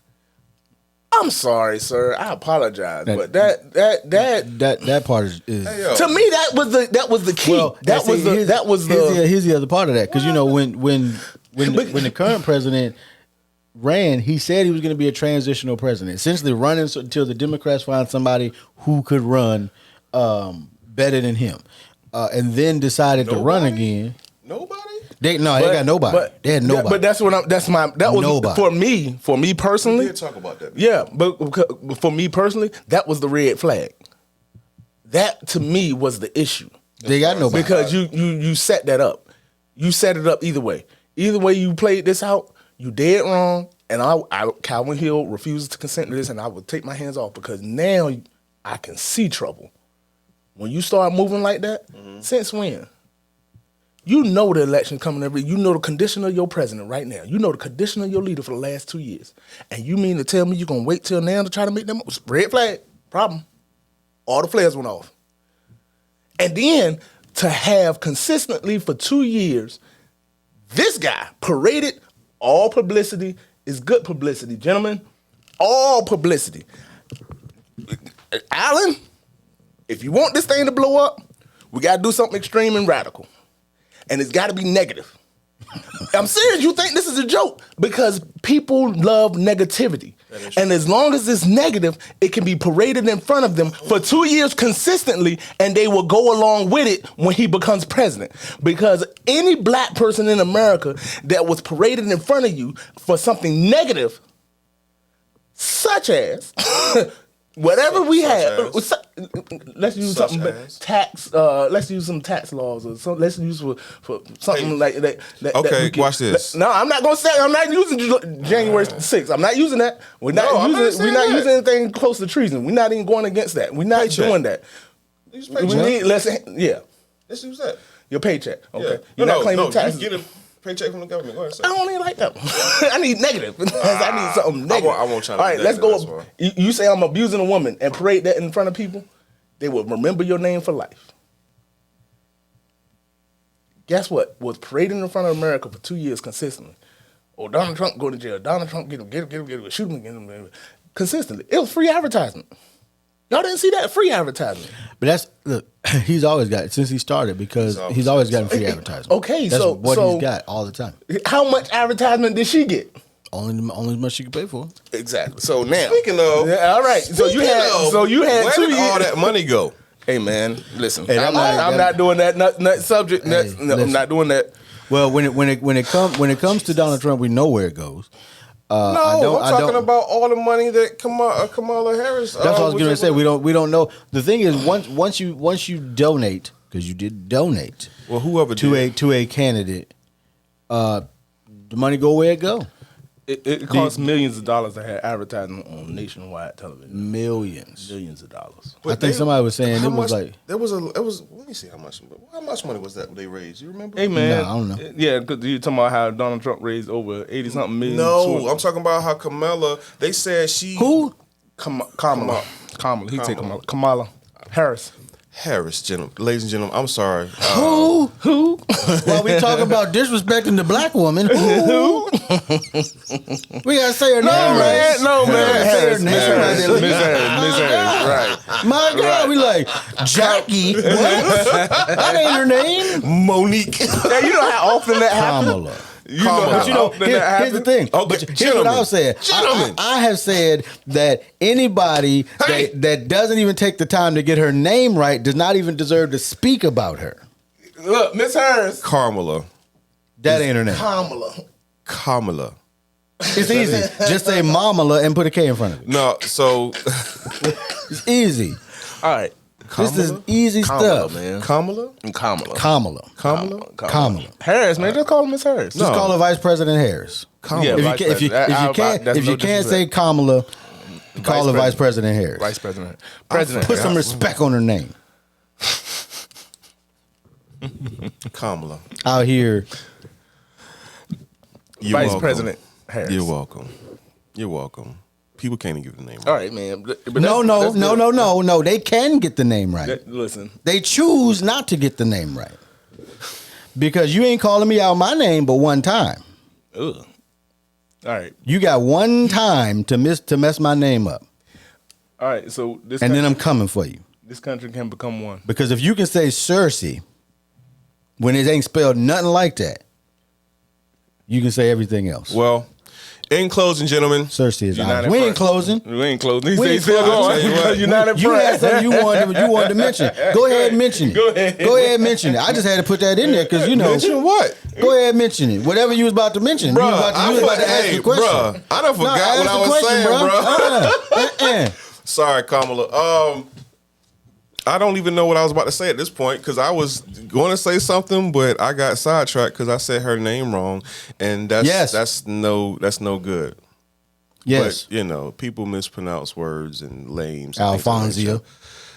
I'm sorry, sir. I apologize, but that
part is
Hey, yo.
to me that was the key.
well. Here's the other part of that, because when the current president ran, he said he was going to be a transitional president, essentially running until the Democrats find somebody who could run better than him, and then decided to run again.
Nobody.
They got nobody. They had nobody.
But that was nobody. For me personally.
We did talk about that.
Yeah, but for me personally, that was the red flag. That to me was the issue.
They got nobody
because you set that up. You set it up either way. Either way you played this out, you dead wrong. And Calvin Hill refuses to consent to this, and I would take my hands off, because now I can see trouble. When you start moving like that, since when? You know the election coming you know the condition of your president right now. You know the condition of your leader for the last 2 years. And you mean to tell me you're going to wait till now to try to make them red flag? Problem. All the flares went off. And then to have consistently for 2 years, this guy paraded, all publicity is good publicity, gentlemen. All publicity. Alan, if you want this thing to blow up, we got to do something extreme and radical. And it's got to be negative. I'm serious. You think this is a joke? Because people love negativity. And as long as it's negative, it can be paraded in front of them for 2 years consistently, and they will go along with it when he becomes president. Because any black person in America that was paraded in front of you for something negative, such as whatever we have, let's use something tax. Let's use some tax laws, or some. Let's use for something like that.
Okay, watch this.
No, I'm not gonna say. I'm not using January 6th. I'm not using that. We're not using anything close to treason. We're not even going against that. We're not doing that.
Use
We need. Let's
Let's use that.
your paycheck. Okay,
Yeah.
you're not claiming taxes.
You get a paycheck from the government. Go ahead.
I don't even like that. I need negative. I need something negative.
I won't try to
All right,
be
let's
negative,
go.
that's
You say I'm abusing a woman and parade that in front of people, they will remember your name for life. Guess what? Was parading in front of America for 2 years consistently. Oh, Donald Trump go to jail. Donald Trump get him, shoot him again. Consistently. It was free advertisement. Y'all didn't see that? Free advertisement.
But look, he's always got it since he started, because he's always gotten free advertisement.
Okay,
that's
so
he's got all the time.
How much advertisement did she get?
Only as much she could pay for.
Exactly. So now,
Speaking of,
all right. So you had
where
2
did
years.
all that money go?
Hey man, listen.
Hey,
I'm not doing that nut subject. I'm not doing that.
Well, when it comes to Donald Trump, we know where it goes.
I'm talking about all the money that Kamala Harris.
That's what I was going to say. We don't know. The thing is, once you donate, because you did donate,
Well, whoever
to a candidate, the money go where it go.
It costs millions of dollars to have advertising on nationwide television.
Millions
of dollars.
I think somebody was saying
how
it was
much-
like
there was. Let me see how much money was that they raised? You remember?
Hey man,
No, I don't know.
Yeah, because you talking about how Donald Trump raised over 80-something million.
No, I'm talking about how Kamala. They said she
who?
Kamala. He take Kamala Harris.
Harris, ladies and gentlemen. I'm sorry.
Who? While we talk about disrespecting the black woman, who? We gotta say her name right.
No man.
Harris,
Miss Harris. Right.
My God, we like Jackie. What? That ain't her name.
Monique.
Yeah, you know how often that happens.
Kamala.
But
Here's the thing.
Okay,
But here's what I'll say.
Gentlemen.
I have said that anybody that doesn't even take the time to get her name right does not even deserve to speak about her.
Look, Miss Harris.
Kamala.
That ain't her name.
Kamala.
It's easy. Just say Mamala and put a K in front of it.
No, so
It's easy.
All right.
This is easy stuff.
Man.
Kamala.
Kamala.
Harris, man. Just call her Miss Harris.
Just call her Vice President Harris.
Yeah,
If you can't say Kamala, call her Vice President Harris.
Vice President.
Put some respect on her name.
Kamala.
Out here.
You're
Vice
welcome.
President Harris.
You're welcome. People can't even give the name right.
All right, man. But
No. They can get the name right.
Listen.
They choose not to get the name right. Because you ain't calling me out my name but one time.
Ugh. All right.
You got one time to mess my name up.
All right, so
then I'm coming for you.
This country can become one.
Because if you can say Cersei when it ain't spelled nothing like that, you can say everything else.
Well, in closing, gentlemen,
Cersei is Irish. We ain't closing.
We ain't closing.
We ain't closing.
You're not in
You had something you wanted to mention. Go ahead and mention it. Go ahead and mention it. I just had to put that in there because
mention what?
Go ahead and mention it. Whatever you was about to mention.
Bro,
you was about to ask the question.
Bro, I done forgot what I was saying, bro. Sorry, Kamala. I don't even know what I was about to say at this point because I was going to say something, but I got sidetracked because I said her name wrong, and that's no good.
Yes,
but people mispronounce words and names.
Alfonsia.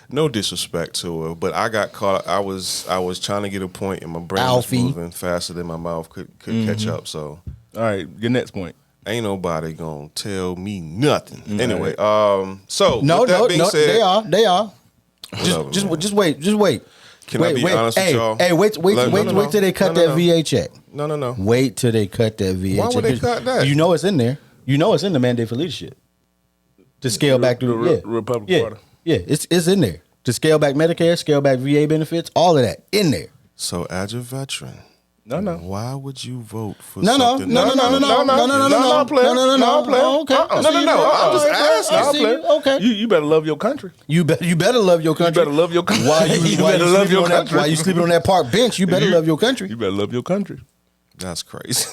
No disrespect to her, but I got caught. I was trying to get a point, and my brain was moving faster than my mouth could catch up. So,
all right, your next point.
Ain't nobody gonna tell me nothing. Anyway, so
no,
with that being said,
they are. Just wait.
Can I be honest with y'all?
Hey, wait till they cut that VA check.
No.
Wait till they cut that VA check.
Why would they cut that?
You know it's in there. You know it's in the mandate for leadership. To scale back to
the Republican Party.
Yeah, it's in there. To scale back Medicare, scale back VA benefits, all of that in there.
So as a veteran,
no.
Why would you vote for
No.
something?
No.
Okay.
I'm just asking.
Okay. You better love your country.
You better love your country.
You better love your country.
You better love your country. While you sleeping on that park bench, you better love your country.
You better love your country.
That's crazy.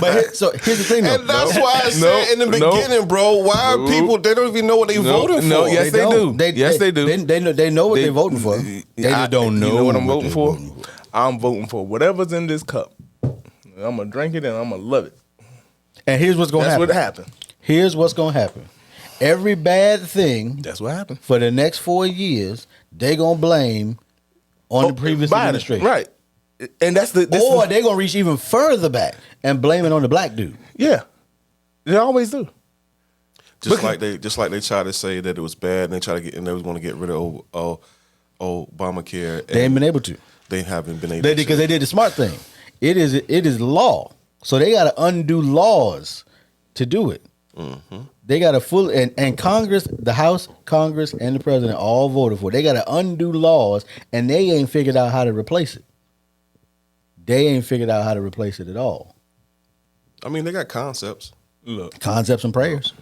But here's the thing, though.
And that's why I said in the beginning, bro. Why are people? They don't even know what they voting for.
No, yes they do. Yes they do.
They know what they're voting for. They just don't know.
You know what I'm voting for? I'm voting for whatever's in this cup. I'm gonna drink it and I'm gonna love it.
And here's what's gonna happen.
That's what happened.
Here's what's gonna happen. Every bad thing.
That's what happened.
For the next 4 years, they gonna blame on the previous administration,
right? And that's they're
gonna reach even further back and blame it on the black dude.
Yeah, they always do.
Just like they try to say that it was bad, and they was going to get rid of Obamacare.
They ain't been able to.
They haven't been able to
because they did the smart thing. It is law, so they got to undo laws to do it. Mm-hmm. They got to and Congress, the House, Congress, and the president all voted for it. They got to undo laws, and they ain't figured out how to replace it. They ain't figured out how to replace it at all.
I mean, they got concepts.
Concepts and prayers.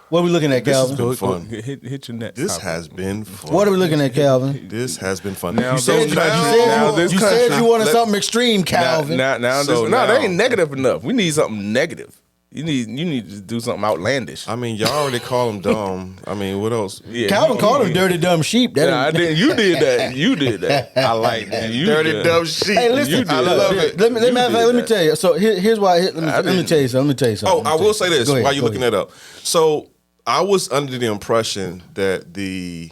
What are we looking at, Calvin?
This has been fun.
Hit your net.
This has been fun.
What are we looking at, Calvin?
This has been fun.
You said you wanted something extreme, Calvin.
They ain't negative enough. We need something negative. You need to do something outlandish.
I mean, y'all already call them dumb. I mean, what else?
Yeah, Calvin called them dirty dumb sheep.
I didn't. You did that. You did that. I like that.
Dirty dumb sheep.
Hey, listen, I love it. Let me tell you. So here's why. Let me tell you something.
Oh, I will say this while you're looking that up. So I was under the impression that the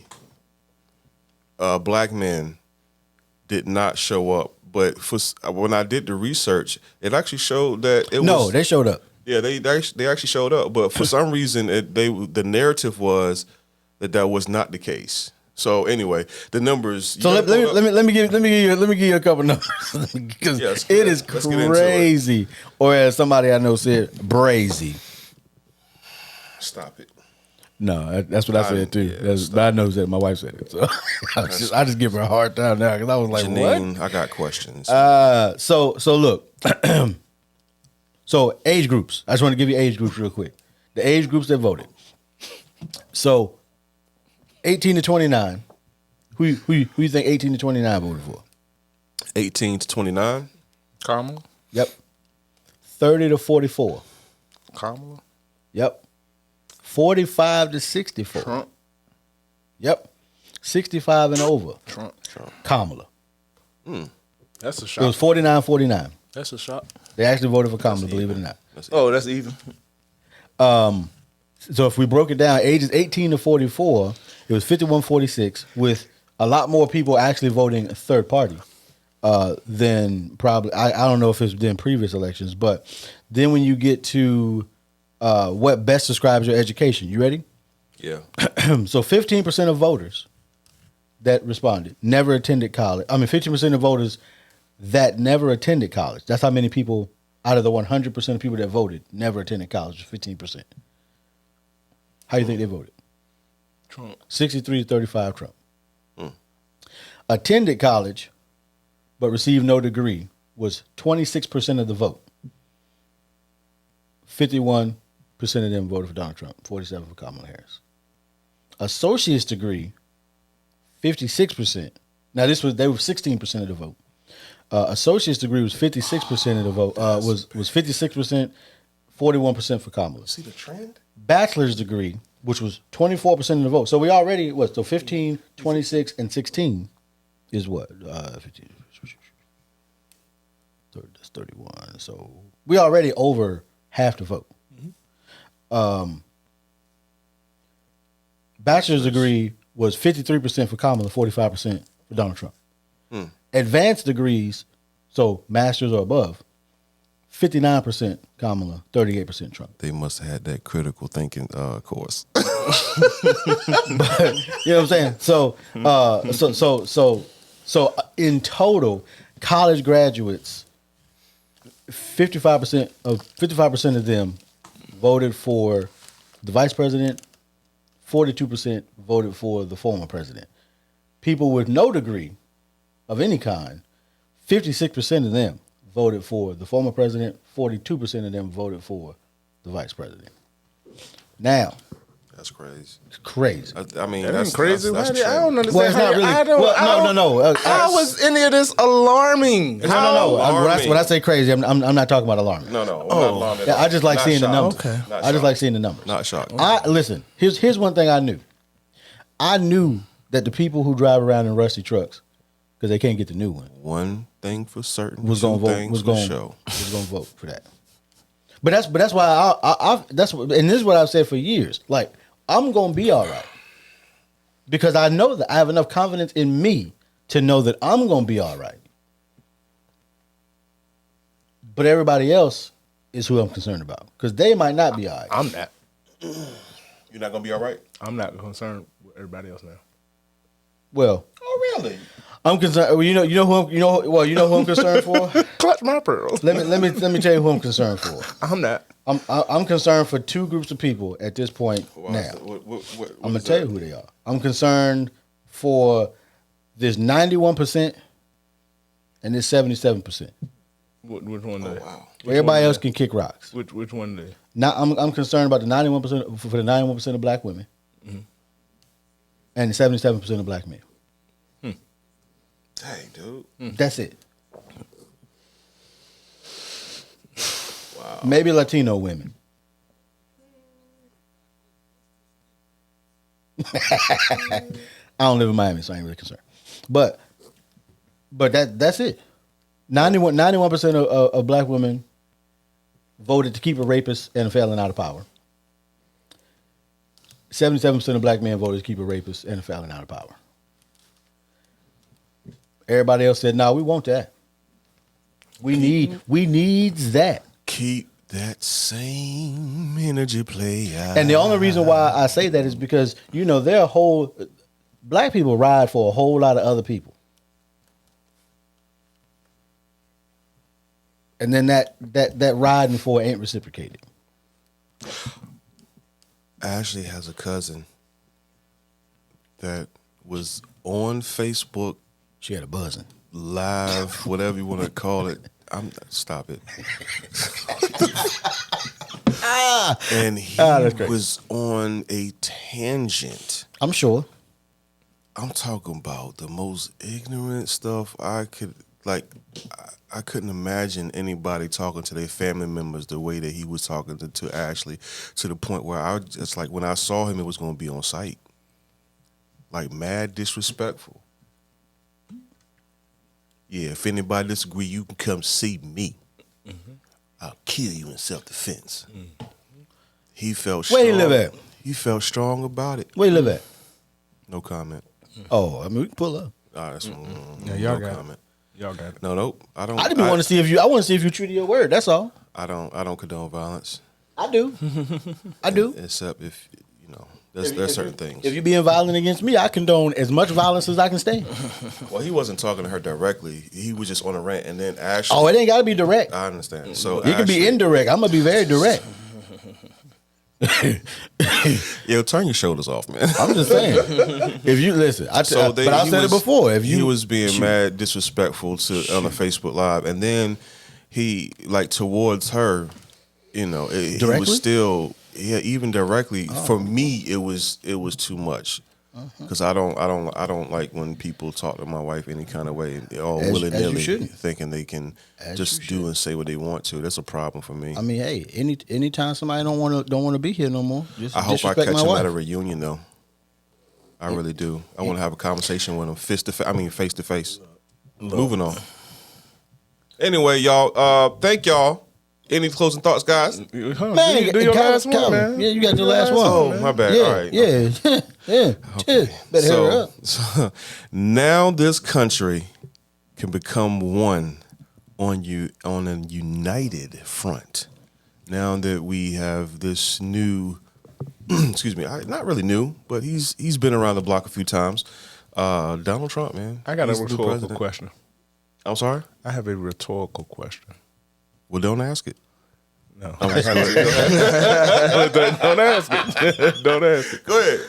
black men did not show up, but when I did the research, it actually showed that it was.
No, they showed up.
Yeah, they actually showed up, but for some reason, the narrative was that was not the case. So anyway, the numbers.
So let me give you a couple numbers because it is crazy, or as somebody I know said, brazy.
Stop it.
No, that's what I said too. But I know that my wife said it, so I just give her a hard time now because I was like,
Janine, what? I got questions.
So look. So age groups. I just want to give you age groups real quick. The age groups that voted. So 18 to 29. Who you think 18 to 29 voted for?
18 to 29.
Kamala.
Yep. 30 to 44.
Kamala.
Yep. 45 to 64.
Trump.
Yep. 65 and over.
Trump.
Kamala.
That's a
It
shot.
was 49-49.
That's a shot.
They actually voted for Kamala, believe it or not.
That's even.
So if we broke it down, ages 18 to 44, it was 51-46, with a lot more people actually voting third party. than probably I don't know if it's been previous elections, but then when you get to what best describes your education, you ready?
Yeah.
So 15% of voters that responded never attended college. I mean, 15% of voters that never attended college. That's how many people out of the 100% of people that voted never attended college. 15%. How do you think they voted?
Trump.
63 to 35 Trump. Attended college but received no degree was 26% of the vote. 51% of them voted for Donald Trump, 47% for Kamala Harris. Associate's degree, 56%. Now they were 16% of the vote. Associate's degree was 56% of the vote. Was 56%, 41% for Kamala.
See the trend?
Bachelor's degree, which was 24% of the vote. So we already so 15, 26, and 16 is what? 15. That's 31. So we already over half the vote. Bachelor's degree was 53% for Kamala, 45% for Donald Trump. Advanced degrees, so master's or above, 59% Kamala, 38% Trump.
They must have had that critical thinking course.
But, you know what I'm saying? So in total, college graduates, 55% of them voted for the vice president. 42% voted for the former president. People with no degree of any kind, 56% of them voted for the former president. 42% of them voted for the vice president. Now,
That's crazy.
it's crazy.
I mean,
That
that's
ain't crazy.
That's
I don't understand.
Well, it's not really.
How was any of this alarming?
No.
Alarming.
When I say crazy, I'm not talking about alarming.
No, I'm not alarmed at
Yeah,
all.
I just like
Not
seeing the
shocked.
numbers.
Okay.
Not
I just
shocked.
like seeing the numbers.
Not shocked.
Listen. Here's one thing I knew. I knew that the people who drive around in rusty trucks, because they can't get the new one,
One thing for certain,
was going to vote.
things for sure.
Was going to vote for that. But that's why and this is what I've said for years. Like, I'm going to be all right because I know that I have enough confidence in me to know that I'm going to be all right. But everybody else is who I'm concerned about because they might not be all right.
I'm not.
You're not gonna be all right.
I'm not concerned with everybody else now.
Well,
Oh, really?
I'm concerned. Well, you know who I'm concerned for.
Clutch my pearls.
Let me tell you who I'm concerned for.
I'm not.
I'm concerned for two groups of people at this point now. I'm gonna tell you who they are. I'm concerned for this 91% and this 77%.
Which one?
Oh, wow.
Everybody else can kick rocks.
Which one? They?
Now I'm concerned about the 91% for the 91% of black women and the 77% of black men.
Dang, dude.
That's it.
Wow.
Maybe Latino women. I don't live in Miami, so I ain't really concerned. But that's it. 91% of black women voted to keep a rapist and a felon out of power. 77% of black men voted to keep a rapist and a felon out of power. Everybody else said, "No, we want that. We needs that."
Keep that same energy play out.
And the only reason why I say that is because there are black people ride for a whole lot of other people, and then that riding for ain't reciprocated.
Ashley has a cousin that was on Facebook
She had a buzzing.
live, whatever you want to call it. Stop it. And he
that's crazy.
was on a tangent.
I'm sure.
I'm talking about the most ignorant stuff I couldn't imagine anybody talking to their family members the way that he was talking to Ashley, to the point where it's like when I saw him, it was going to be on site. Like mad disrespectful. Yeah, if anybody disagree, you can come see me. Mm-hmm. I'll kill you in self-defense. Mm-hmm. He felt strong.
Where you live at?
He felt strong about it.
Where you live at?
No comment.
Oh, I mean, we can pull up.
All right,
Yeah, y'all
no
got
comment.
Y'all got it.
No, nope. I don't.
I didn't want to see if you. I want to see if you treated your word. That's all.
I don't condone violence.
I do. I do.
Except if there's certain things.
If you're being violent against me, I condone as much violence as I can stand.
Well, he wasn't talking to her directly. He was just on a rant, and then Ashley.
Oh, it ain't got to be direct.
I understand. So
It can be indirect. I'm gonna be very direct.
Yo, turn your shoulders off, man.
I'm just saying. If you listen, but I said it before. If
he was being mad, disrespectful on a Facebook Live, and then he towards her, he was still even directly. For me, it was too much. Because I don't like when people talk to my wife any kind of way, all willy nilly, thinking they can do and say what they want to. That's a problem for me.
I mean, hey, anytime somebody don't want to be here no more,
I hope I catch him at a reunion though. I really do. I want to have a conversation with him face to face. Moving on. Anyway, y'all. Thank y'all. Any closing thoughts, guys?
Man, do your last one, man. Yeah, you got your last one.
Oh, my bad.
Yeah,
all right.
Yeah.
Okay.
Better hurry up.
So now this country can become one on a united front. Now that we have this new, excuse me, not really new, but he's been around the block a few times. Donald Trump, man.
I got a rhetorical question.
I'm sorry?
I have a rhetorical question.
Well, don't ask it.
No.
I'm just kidding.
Don't ask it. Don't ask it.
Go ahead.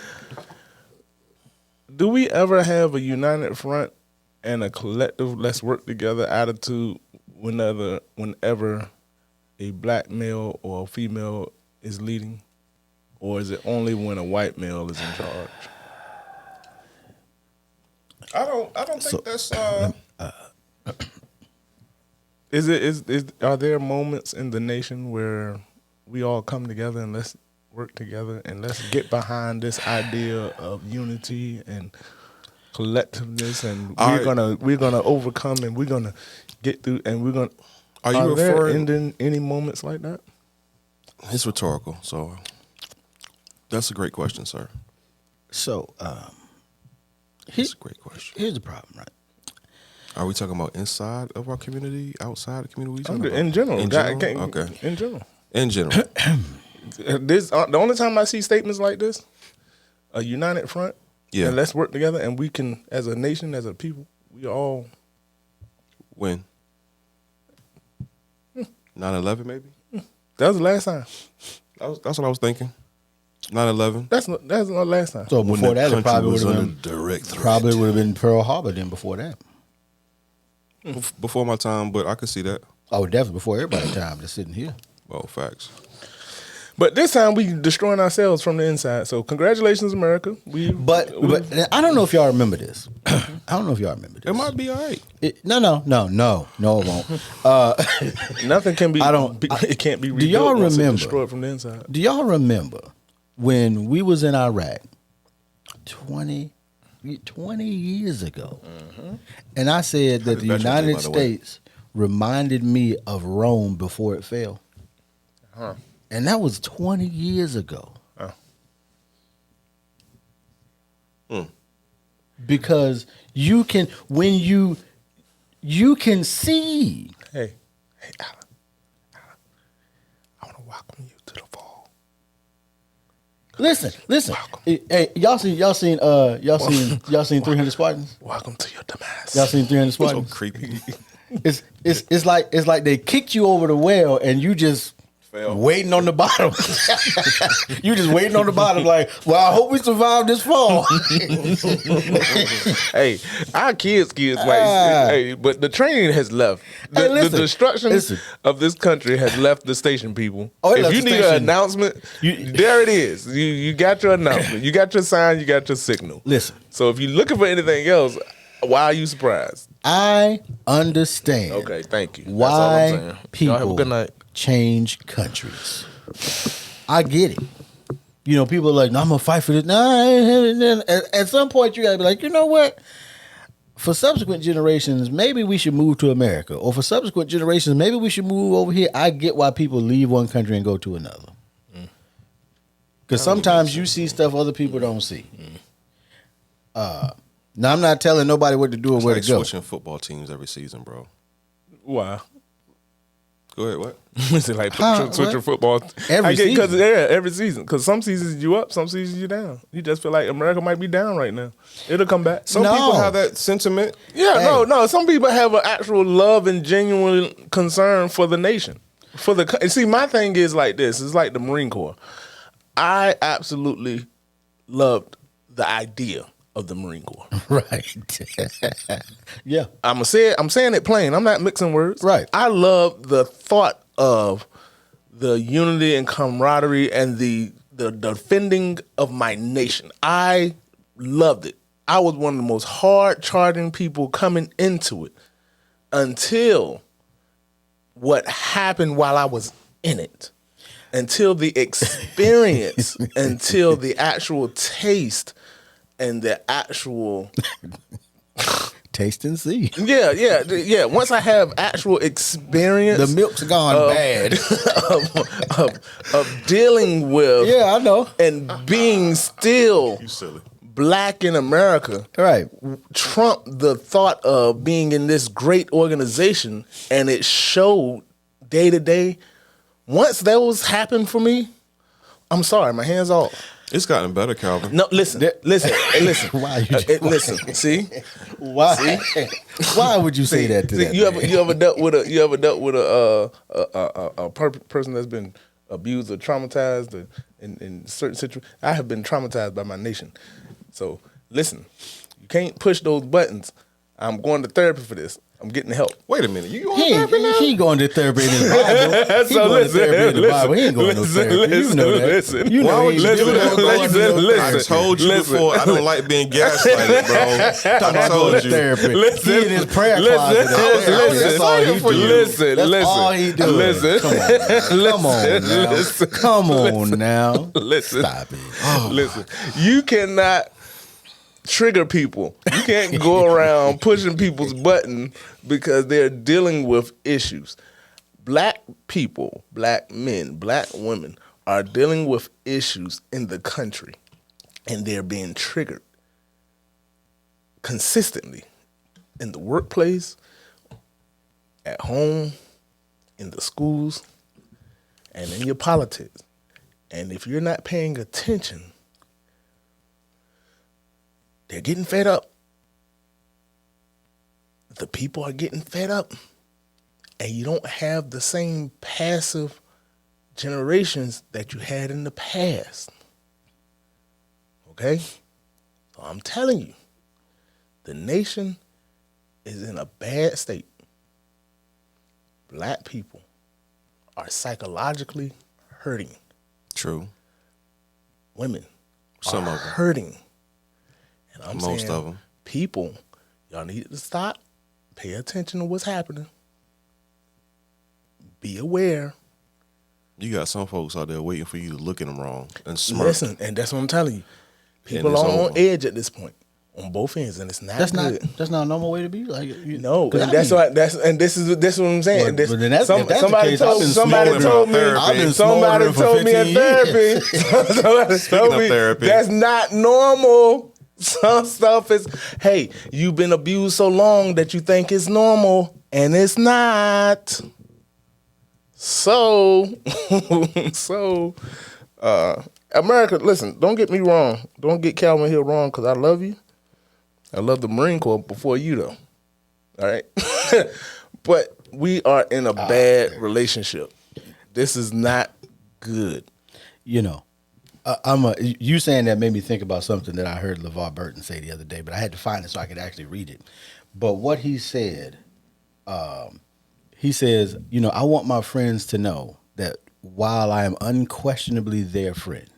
Do we ever have a united front and a collective let's work together attitude whenever a black male or a female is leading? Or is it only when a white male is in charge?
I don't think that's
Are there moments in the nation where we all come together and let's work together and let's get behind this idea of unity and collectiveness and we're gonna overcome and we're gonna get through and we're gonna Are there any moments like that?
It's rhetorical, so that's a great question, sir.
So
that's a great question.
Here's the problem, right?
Are we talking about inside of our community, outside the community?
In general.
Okay.
In general.
In general.
The only time I see statements like this, a united front, and let's work together, and we can, as a nation, as a people, we all
win. 9/11, maybe.
That was the last time.
That's what I was thinking. 9/11.
That's not the last time.
So before that, it probably would have been
direct threat.
Probably would have been Pearl Harbor. Then before that.
Before my time, but I could see that.
Oh, definitely before everybody's time. Just sitting here.
Well, facts.
But this time we destroying ourselves from the inside. So congratulations, America.
But I don't know if y'all remember this. I don't know if y'all remember this.
It might be all right.
No, it won't.
Nothing can be. It can't be rebuilt.
Do y'all remember?
Destroyed from the inside.
Do y'all remember when we was in Iraq 20 years ago, and I said that the United States reminded me of Rome before it fell? And that was 20 years ago. Because you can, when you can see.
Hey, Alan, I want to welcome you to the fall.
Listen. Hey, y'all seen 300 Spartans?
Welcome to your demise.
Y'all seen 300 Spartans?
So creepy.
It's like they kicked you over the well and you just waiting on the bottom. You just waiting on the bottom like, well, I hope we survive this fall.
Hey, our kids but the training has left. The destruction of this country has left the station, people. If you need an announcement, there it is. You got your announcement. You got your sign. You got your signal.
Listen.
So if you're looking for anything else, why are you surprised?
I understand.
Okay, thank you.
Why people change countries. I get it. You know, people are like, no, I'm going to fight for this. No, at some point, you got to be like, you know what? For subsequent generations, maybe we should move to America. Or for subsequent generations, maybe we should move over here. I get why people leave one country and go to another. Because sometimes you see stuff other people don't see. Now, I'm not telling nobody what to do or
It's
where
like
to go.
switching football teams every season, bro.
Why?
Go ahead, what?
Is it like switch your football
Every season?
Every season. Because some seasons you up, some seasons you down. You just feel like America might be down right now. It'll come back.
Some
No.
people have that sentiment.
Yeah,
Hey.
no. Some people have an actual love and genuine concern for the nation. See, my thing is like this. It's like the Marine Corps. I absolutely loved the idea of the Marine Corps.
Right. Yeah.
I'm saying it plain. I'm not mixing words.
Right.
I love the thought of the unity and camaraderie and the defending of my nation. I loved it. I was one of the most hard-charging people coming into it until what happened while I was in it. Until the experience, until the actual taste and the actual
Taste and see.
Yeah. Once I have actual experience,
The milk's gone bad.
of dealing with,
Yeah, I know.
and being still
You silly.
black in America,
Right.
trump the thought of being in this great organization, and it showed day to day. Once those happened for me, I'm sorry, my hands off.
It's gotten better, Calvin.
No, listen.
Why you
Listen. See,
Why? Why would you say that to
see,
that?
you
man?
ever dealt with a person that's been abused or traumatized in certain situations? I have been traumatized by my nation. So listen, you can't push those buttons. I'm going to therapy for this. I'm getting help.
Wait a minute. You going
He
to therapy now?
ain't going to therapy in his Bible. He going to therapy in the Bible. He ain't going to no therapy. You know that. You know
Why would
he
you
ain't
do
doing
that?
no going to no
I
therapy.
told you before, I don't like being gaslighted, bro. I told you.
Therapy.
Listen,
He in his prayer
listen,
closet.
listen,
That's all he do.
listen,
That's
listen,
all he do.
listen,
Come on now.
listen.
Stop it.
Listen, you cannot trigger people. You can't go around pushing people's button because they're dealing with issues. Black people, black men, black women are dealing with issues in the country, and they're being triggered consistently in the workplace, at home, in the schools, and in your politics. And if you're not paying attention, they're getting fed up. The people are getting fed up. And you don't have the same passive generations that you had in the past. Okay? So I'm telling you, the nation is in a bad state. Black people are psychologically hurting.
True.
Women
Some
are
of them.
hurting. And I'm
Most
saying,
of them.
people, y'all need to stop, pay attention to what's happening, be aware.
You got some folks out there waiting for you to look at them wrong and smirk.
Listen, and that's what I'm telling you. People
it's
are on
over.
edge at this point, on both ends, and it's not
That's
good.
not a normal way to be. Like
No,
'cause
and
I
that's
mean-
why. This is what I'm saying.
Well,
This-
but then that's- if that's the
somebody
case, I've
told
been
somebody
smoldering
told me
about therapy.
I've been
somebody
smoldering for
told me in
15
therapy.
years.
Somebody
Speaking
told
of
me
therapy.
that's not normal. Some stuff is, hey, you've been abused so long that you think it's normal, and it's not. So, America, listen, don't get me wrong. Don't get Calvin Hill wrong, because I love you. I love the Marine Corps before you, though. All right? But we are in a bad relationship. This is not good.
You know, you saying that made me think about something that I heard LeVar Burton say the other day, but I had to find it so I could actually read it. But what he said, he says, you know, I want my friends to know that while I am unquestionably their friend,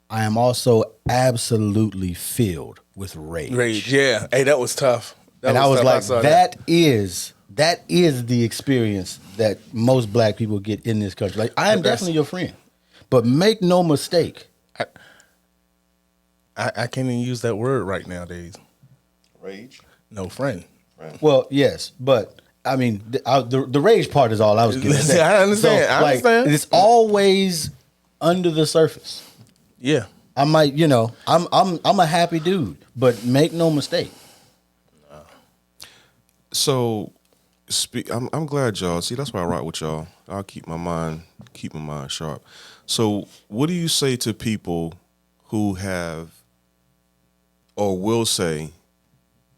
I am also absolutely filled with rage.
Rage, yeah. Hey, that was tough.
And I was
tough.
like,
saw
that is the experience that most black people get in this country. Like, I am definitely your friend, but make no mistake.
I can't even use that word right nowadays.
Rage.
No friend.
Well, yes, but I mean, the rage part is all I was getting.
Listen, I understand. I understand.
It's always under the surface.
Yeah.
I might, you know, I'm a happy dude, But make no mistake.
So, I'm glad y'all. See, that's why I rock with y'all. I'll keep my mind sharp. So, what do you say to people who have or will say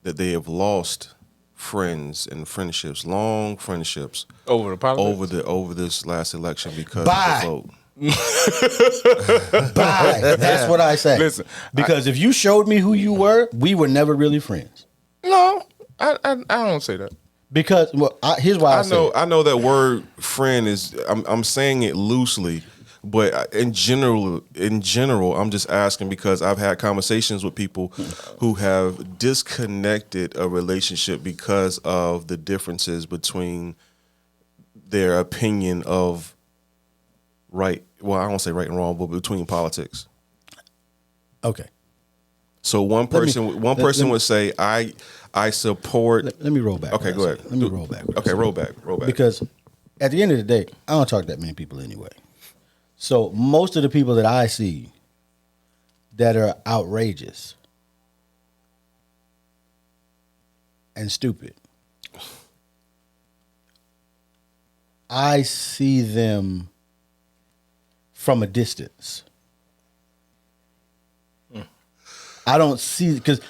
that they have lost friends and friendships, long friendships,
Over the politics?
over this last election because
Bye.
of the vote?
Bye. That's what I say.
Listen,
because if you showed me who you were, we were never really friends.
No, I don't say that.
Because here's why I say it.
I know that word friend is I'm saying it loosely, but in general I'm just asking because I've had conversations with people who have disconnected a relationship because of the differences between their opinion of I won't say right and wrong, but between politics.
Okay.
So one person would say I support.
Let me roll back.
Okay, go ahead.
Let me roll back.
Okay, roll back.
Because at the end of the day, I don't talk to that many people anyway. So most of the people that I see that are outrageous and stupid, I see them from a distance. I don't see, because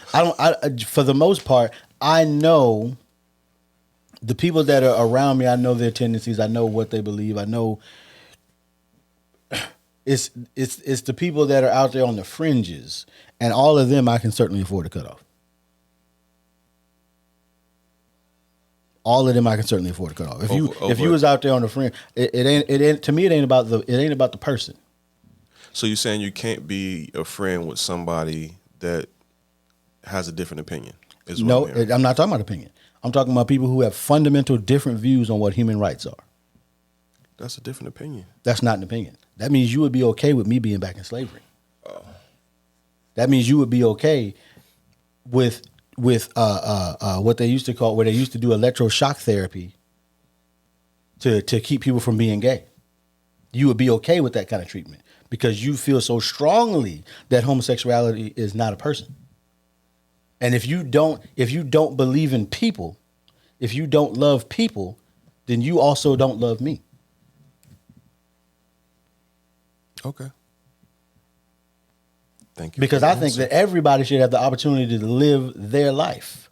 for the most part, I know the people that are around me. I know their tendencies. I know what they believe. I know it's the people that are out there on the fringes, and all of them I can certainly afford to cut off. All of them I can certainly afford to cut off. If you was out there on the fringe, it ain't to me. It ain't about the person.
So you're saying you can't be a friend with somebody that has a different opinion?
No, I'm not talking about opinion. I'm talking about people who have fundamental different views on what human rights are.
That's a different opinion.
That's not an opinion. That means you would be okay with me being back in slavery. That means you would be okay with what they used to call, where they used to do electroshock therapy to keep people from being gay. You would be okay with that kind of treatment because you feel so strongly that homosexuality is not a person. And if you don't believe in people, if you don't love people, then you also don't love me.
Okay. Thank you.
Because I think that everybody should have the opportunity to live their life.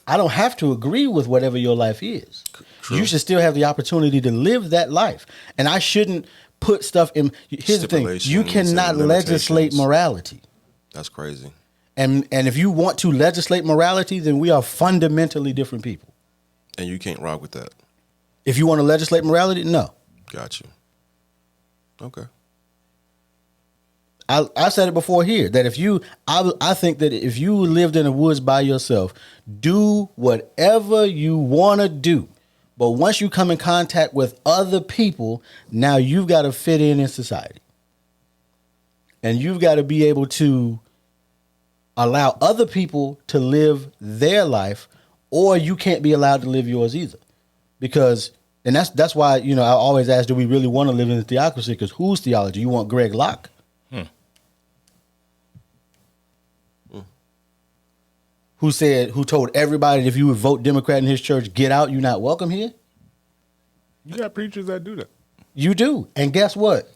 I don't have to agree with whatever your life is.
True.
You should still have the opportunity to live that life. And I shouldn't put stuff in. Here's the thing. You cannot legislate morality.
That's crazy.
And if you want to legislate morality, then we are fundamentally different people.
And you can't rock with that.
If you want to legislate morality, no.
Got you. Okay.
I said it before here that I think that if you lived in the woods by yourself, do whatever you want to do. But once you come in contact with other people, now you've got to fit in society. And you've got to be able to allow other people to live their life, or you can't be allowed to live yours either. Because, and that's why, I always ask, do we really want to live in a theocracy? Because whose theology? You want Greg Locke? Who told everybody that if you would vote Democrat in his church, get out, you're not welcome here?
You got preachers that do that.
You do. And guess what?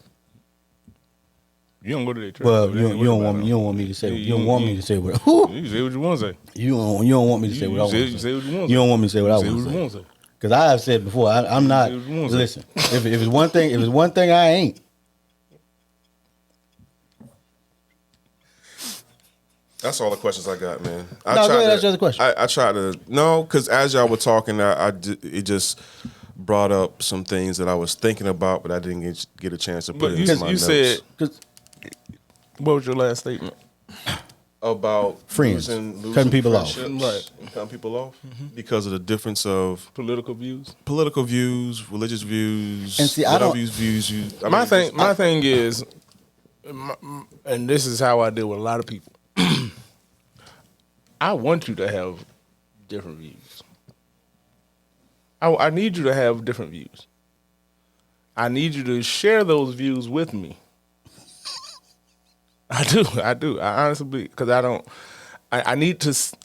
You don't go to their church.
Well, you don't want me to say what you say what
you say what you want to say.
You don't want me to say what I want to say.
You say what you want to say.
You don't want me to say what I want to say. Because I have said before, I'm not. Listen, if it's one thing I ain't.
That's all the questions I got, man.
Go ahead, that's just a question.
I tried to, because as y'all were talking, it just brought up some things that I was thinking about, but I didn't get a chance to put it into my notes.
Said, what was your last statement?
About
friends,
losing
cutting people off.
Right. Cutting people off because of the difference of
political views,
religious views,
and see,
my thing is, and this is how I deal with a lot of people. I want you to have different views. I need you to have different views. I need you to share those views with me. I do. I honestly, because I need to.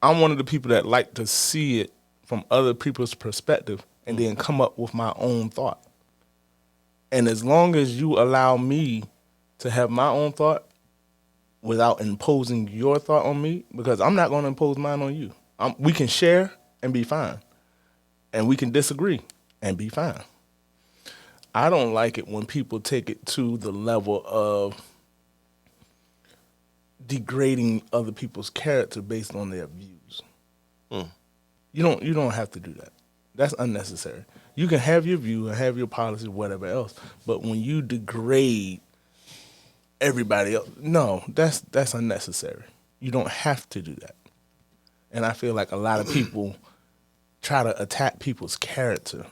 I'm one of the people that like to see it from other people's perspective and then come up with my own thought. And as long as you allow me to have my own thought without imposing your thought on me, because I'm not going to impose mine on you. We can share and be fine. And we can disagree and be fine. I don't like it when people take it to the level of degrading other people's character based on their views. You don't have to do that. That's unnecessary. You can have your view and have your policy, whatever else, but when you degrade everybody else, no, that's unnecessary. You don't have to do that. And I feel like a lot of people try to attack people's character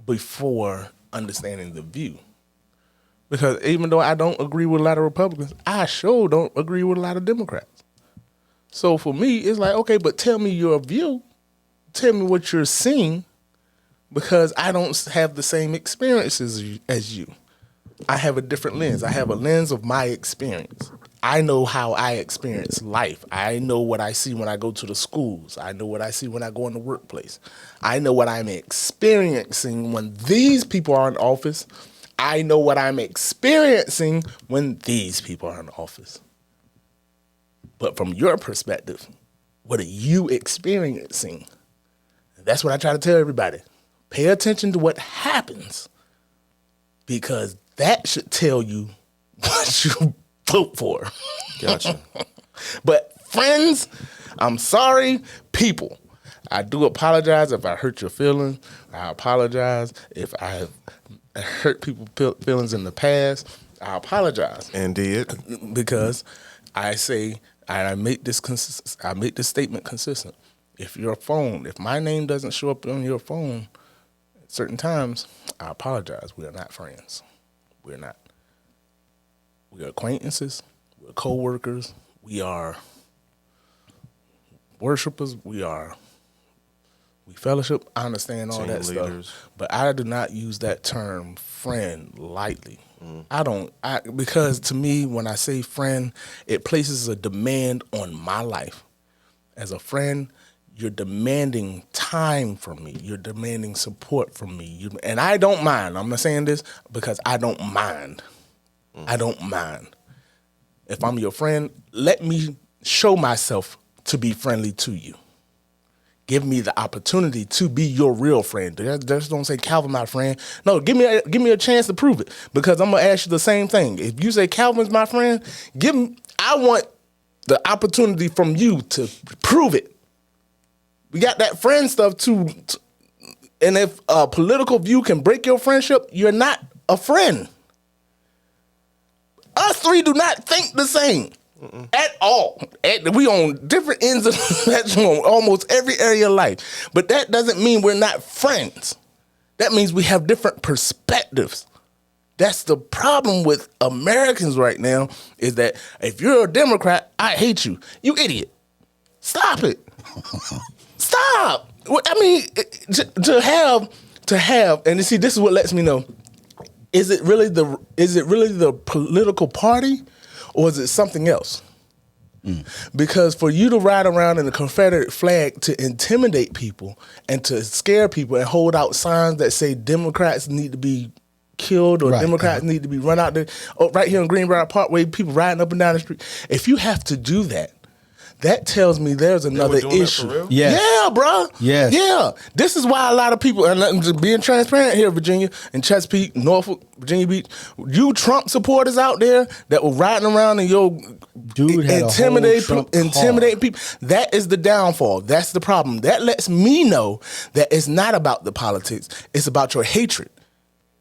before understanding the view. Because even though I don't agree with a lot of Republicans, I sure don't agree with a lot of Democrats. So for me, it's like, okay, but tell me your view. Tell me what you're seeing, because I don't have the same experiences as you. I have a different lens. I have a lens of my experience. I know how I experience life. I know what I see when I go to the schools. I know what I see when I go in the workplace. I know what I'm experiencing when these people are in office. I know what I'm experiencing when these people are in office. But from your perspective, what are you experiencing? That's what I try to tell everybody. Pay attention to what happens, because that should tell you what you vote for.
Gotcha.
But friends, I'm sorry, people. I do apologize if I hurt your feelings. I apologize if I have hurt people's feelings in the past. I apologize.
And did.
Because I say, I make this statement consistent. If my name doesn't show up on your phone at certain times, I apologize. We are not friends. We're not. We are acquaintances. We're co-workers. We are worshipers. We fellowship. I understand all
Team
that
leaders.
stuff. But I do not use that term friend lightly. I don't, because to me, when I say friend, it places a demand on my life. As a friend, you're demanding time from me. You're demanding support from me. And I don't mind. I'm not saying this because I don't mind. I don't mind. If I'm your friend, let me show myself to be friendly to you. Give me the opportunity to be your real friend. Just don't say, Calvin, my friend. No, give me a chance to prove it, because I'm gonna ask you the same thing. If you say Calvin's my friend, I want the opportunity from you to prove it. We got that friend stuff too, and if a political view can break your friendship, you're not a friend. Us three do not think the same. At all. We on different ends of the spectrum on almost every area of life. But that doesn't mean we're not friends. That means we have different perspectives. That's the problem with Americans right now, is that if you're a Democrat, I hate you. You idiot. Stop it. Stop. I mean, to have, and you see, this is what lets me know. Is it really the political party, or is it something else? Because for you to ride around in a Confederate flag to intimidate people and to scare people and hold out signs that say Democrats need to be killed or Democrats need to be run out there, right here in Greenbrier Parkway, people riding up and down the street. If you have to do that, that tells me there's another issue.
Yes.
Yeah, bro.
Yes.
Yeah. This is why a lot of people, and I'm just being transparent here, Virginia, and Chesapeake, Norfolk, Virginia Beach, you Trump supporters out there that were riding around and intimidate people. That is the downfall. That's the problem. That lets me know that it's not about the politics. It's about your hatred.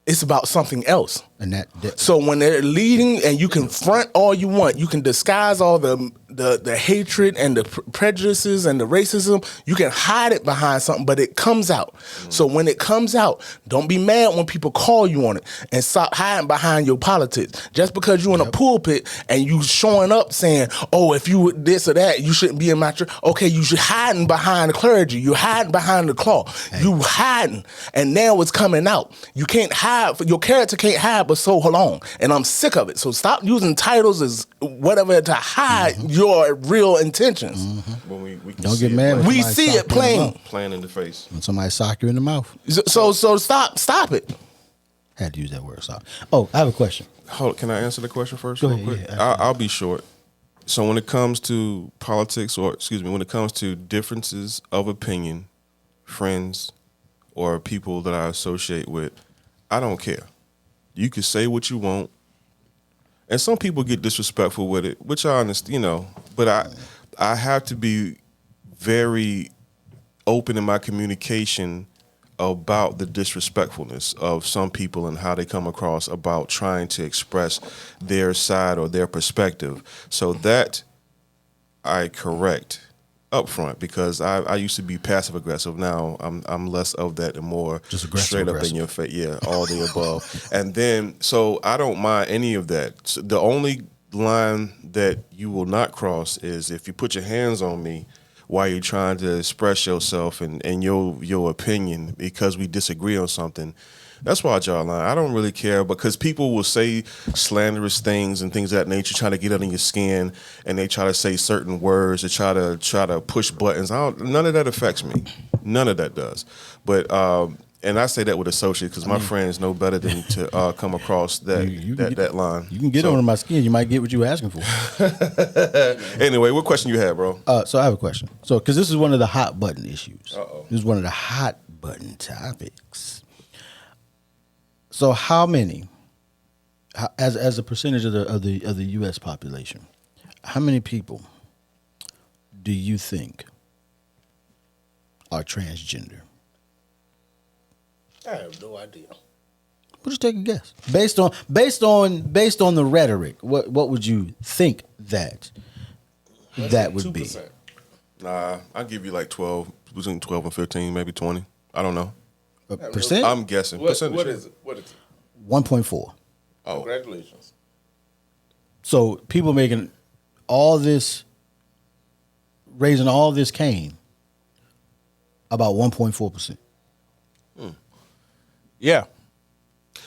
It's about something else.
And that
so when they're leading, and you can front all you want, you can disguise all the the hatred and the prejudices and the racism, you can hide it behind something, but it comes out. So when it comes out, don't be mad when people call you on it, and stop hiding behind your politics. Just because you're in a pulpit and you showing up saying, oh, if you this or that, you shouldn't be in my church. Okay, you should hiding behind the clergy. You hiding behind the cloth. You hiding, and now it's coming out. You can't hide. Your character can't hide but so long, and I'm sick of it. So stop using titles as whatever to hide your real intentions.
When we can
Don't
see
get mad.
it
We see it plain.
plain in the face.
When somebody sock you in the mouth.
So stop it.
Had to use that word, sock. Oh, I have a question.
Can I answer the question first?
Go
real
ahead,
quick?
yeah.
I'll be short. So when it comes to politics, when it comes to differences of opinion, friends, or people that I associate with, I don't care. You can say what you want, and some people get disrespectful with it, which I understand, But I have to be very open in my communication about the disrespectfulness of some people and how they come across about trying to express their side or their perspective. So that I correct up front, because I used to be passive aggressive. Now I'm less of that and more
Just aggressive,
straight up in your face. Yeah, all the above. And then so I don't mind any of that. So the only line that you will not cross is if you put your hands on me while you're trying to express yourself and your opinion because we disagree on something. That's why I draw a line. I don't really care, because people will say slanderous things and things of that nature, try to get under your skin, and they try to say certain words to try to push buttons. None of that affects me. None of that does. But and I say that with associates, because my friends know better than to come across that line.
You can get under my skin. You might get what you were asking for.
Anyway, what question you have, bro?
So I have a question. So, because this is one of the hot button issues.
Uh-oh.
This is one of the hot button topics. So, how many, as a percentage of the U.S. population, how many people do you think are transgender?
I have no idea.
We'll just take a guess based on the rhetoric. What would you think that would be?
2%.
Nah, I'll give you like 12, between 12 and 15, maybe 20. I don't know.
A percent?
I'm guessing.
What
Percentage.
is it?
1.4.
Oh.
Congratulations.
So people making all this, raising all this cane, about 1.4%.
Yeah.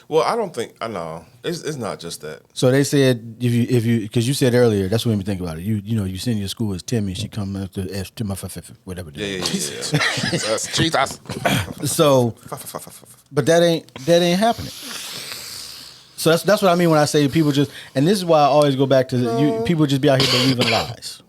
Well, I don't think I know. It's not just that.
So they said if you because you said earlier, that's what made me think about it. You send your school as Timmy, she come up to my whatever.
Yeah.
Jesus.
So, but that ain't happening. So that's what I mean when I say people just, and this is why I always go back to people just be out here believing lies.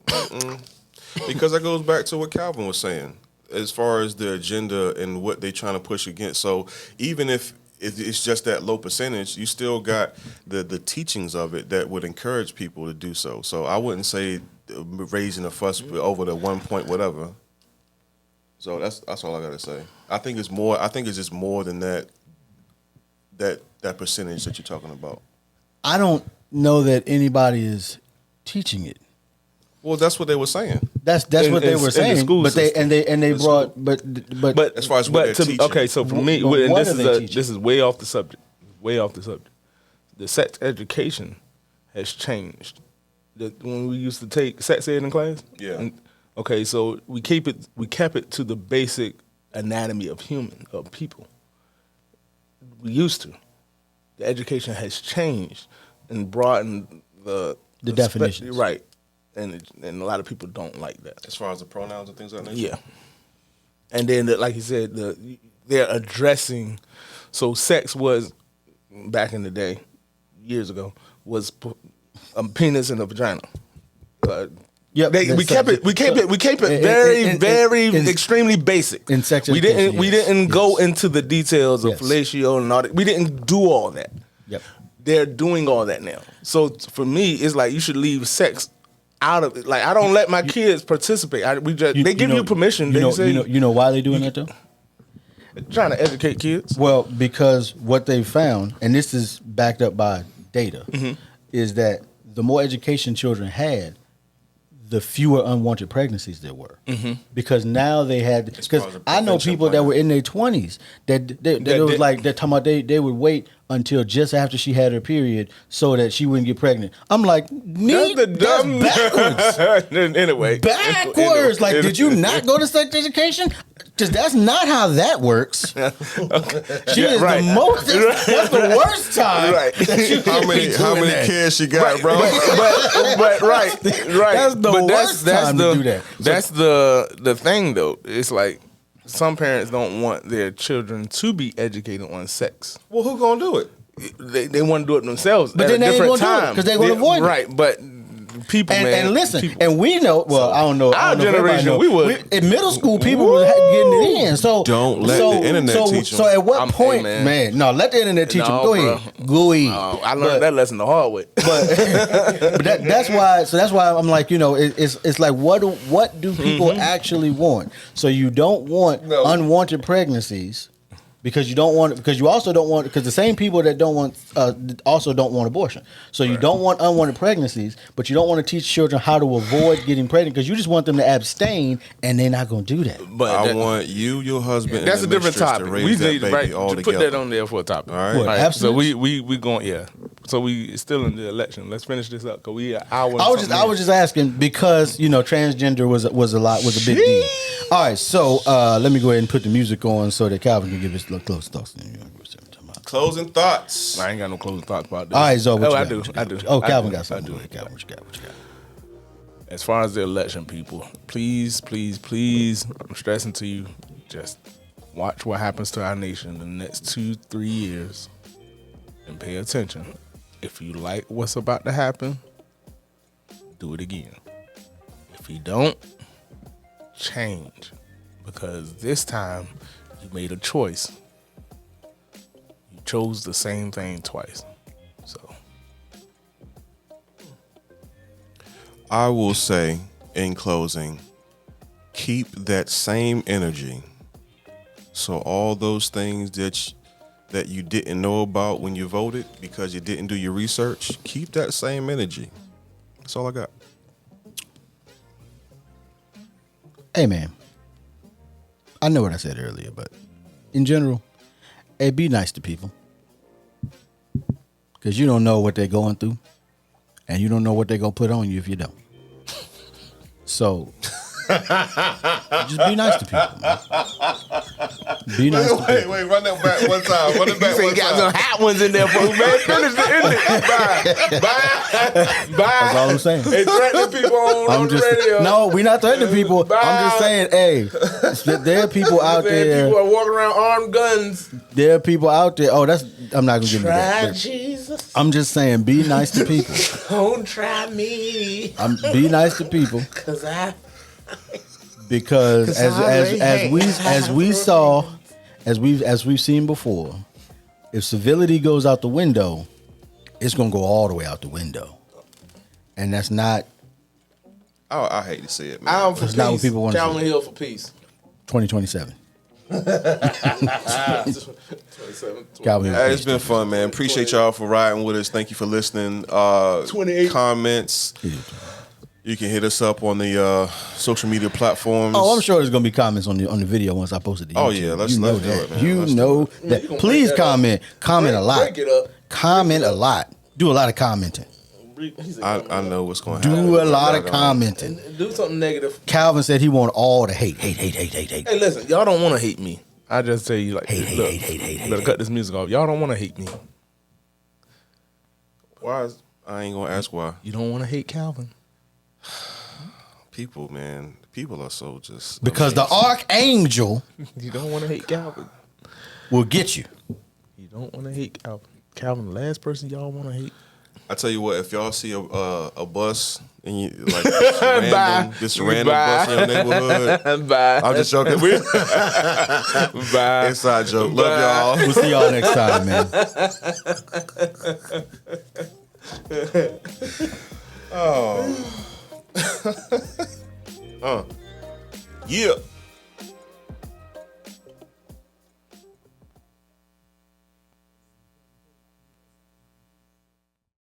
Because that goes back to what Calvin was saying, as far as the agenda and what they're trying to push against. So even if it's just that low percentage, you still got the teachings of it that would encourage people to do so. So I wouldn't say raising a fuss over the 1 point whatever. So that's all I got to say. I think it's more. I think it's just more than that percentage that you're talking about.
I don't know that anybody is teaching it.
Well, that's what they were saying.
That's what they were saying.
school
But
system.
they brought but
As far as what they're teaching.
okay, so for me,
What
and
are they teaching?
this is way off the subject. Way off the subject. The sex education has changed. When we used to take sex ed in class,
Yeah.
Okay, so we kept it to the basic anatomy of people. We used to. The education has changed and broadened the
definitions.
right, and a lot of people don't like that.
As far as the pronouns and things like that.
Yeah, and then like you said, they're addressing. So sex was back in the day, years ago, was a penis and a vagina.
Yep,
We kept it very extremely basic.
In sex
we
education,
didn't
yes.
go into the details of
Yes.
fellatio and all that. We didn't do all that.
Yep.
They're doing all that now. So for me, it's like you should leave sex out of it. Like I don't let my kids participate. They give you permission. They say
you know why they're doing that though?
trying to educate kids.
Well, because what they found, and this is backed up by data, is that the more education children had, the fewer unwanted pregnancies there were. Because now they had, because
far as a
I know
prevention
people that
plan.
were in their 20s that it was like, they're talking about they would wait until just after she had her period so that she wouldn't get pregnant. I'm like,
That's the dumb
backwards.
Anyway,
Backwards. Like, did you not go to sex education? Because that's not how that works. She is
right.
the most. That's the worst time.
Right.
that you
How
could
many
be
how
doing
many
that.
kids she got, bro?
but right.
That's the worst time to do that.
That's the thing, though. It's like some parents don't want their children to be educated on sex.
Well, who gonna do it?
They want to do it themselves,
But
at
then
a
they ain't
different
gonna do it
time
'cause they gonna avoid it.
Right, but people, man,
And listen,
people.
and we know. Well, I don't know.
Our
I don't know if everybody
generation,
know.
we would-
in middle school, people were getting it in. So
Don't let the internet teach 'em.
So at what
Hey,
point,
man.
man? No, let the internet teach them.
No,
Go
bro.
ahead, go ahead.
I learned that lesson the hard way.
But that's why. So that's why I'm like, it's like what do people actually want? So you don't want unwanted pregnancies because you also don't want, because the same people that don't want also don't want abortion. So you don't want unwanted pregnancies, but you don't want to teach children how to avoid getting pregnant because you just want them to abstain, and they're not going to do that.
But
I want you, your husband,
that's a
and the
different
mistress
topic.
to
We
raise that
need
baby all
to put
together.
that on there for a topic.
All right.
What,
So
abstinence?
we going, yeah. So we still in the election. Let's finish this up because we an hour. and
I was
something in.
just asking because transgender was a big deal. All right, so let me go ahead and put the music on so that Calvin can give his little close thoughts.
Closing thoughts.
I ain't got no closing thoughts about this.
All right, Zoe, what you
I
got?
do.
What you
I
got?
do.
Oh,
I
Calvin
do.
got something.
I do.
Go ahead, Calvin, what you got?
As far as the election, people, please, please, please, I'm stressing to you, just watch what happens to our nation in the next 2-3 years and pay attention. If you like what's about to happen, do it again. If you don't, change. Because this time, you made a choice. You chose the same thing twice. So,
I will say in closing, keep that same energy. So all those things that you didn't know about when you voted because you didn't do your research, keep that same energy. That's all I got.
Hey, man. I know what I said earlier, but in general, hey, be nice to people. Because you don't know what they're going through, and you don't know what they're going to put on you if you don't. So, just be nice to people, man. Be nice to people.
Wait, run that back one time. Run it back
you
one
got
time.
some hot ones in there, folks, man. Finish the ending. Bye.
That's all I'm saying.
Hey, threatening people on the radio.
No, we're not threatening people.
Bye.
I'm just saying, hey, there are people out there.
People are walking around armed guns.
There are people out there. Oh, I'm not gonna get into that. But
Jesus.
I'm just saying, be nice to people.
Don't try me.
Be nice to people. Because as we've seen before, if civility goes out the window, it's gonna go all the way out the window, and that's not.
Oh, I hate to say it, man.
I'm for
That's
peace.
not what people want to
Calvin
see.
Hill for peace.
2027. Calvin,
Hey, it's been fun, man. Appreciate y'all for riding with us. Thank you for listening.
28
comments. You can hit us up on the social media platforms.
Oh, I'm sure there's gonna be comments on the video once I post it to YouTube.
Oh, yeah, let's do it, man.
You
Let's
know
do
that.
You gonna
Please
break that
comment. Comment a lot.
Break it up.
Comment a lot. Do a lot of commenting.
I know what's going to happen.
Do a lot of commenting.
Do something negative.
Calvin said he want all the hate.
Hey, listen, y'all don't want to hate me. I just say you like
Hate,
look,
hate.
better cut this music off. Y'all don't want to hate me.
Why? I ain't going to ask why.
You don't want to hate Calvin.
People, man. People are so just...
Because the archangel
You don't want to hate Calvin.
will get you.
You don't want to hate Calvin. Calvin, the last person y'all want to hate.
I tell you what, if y'all see a bus and you like this random bus in your neighborhood,
Bye.
I'm just joking.
Bye.
Inside joke. Love y'all.
We'll see y'all next time, man.
Yeah.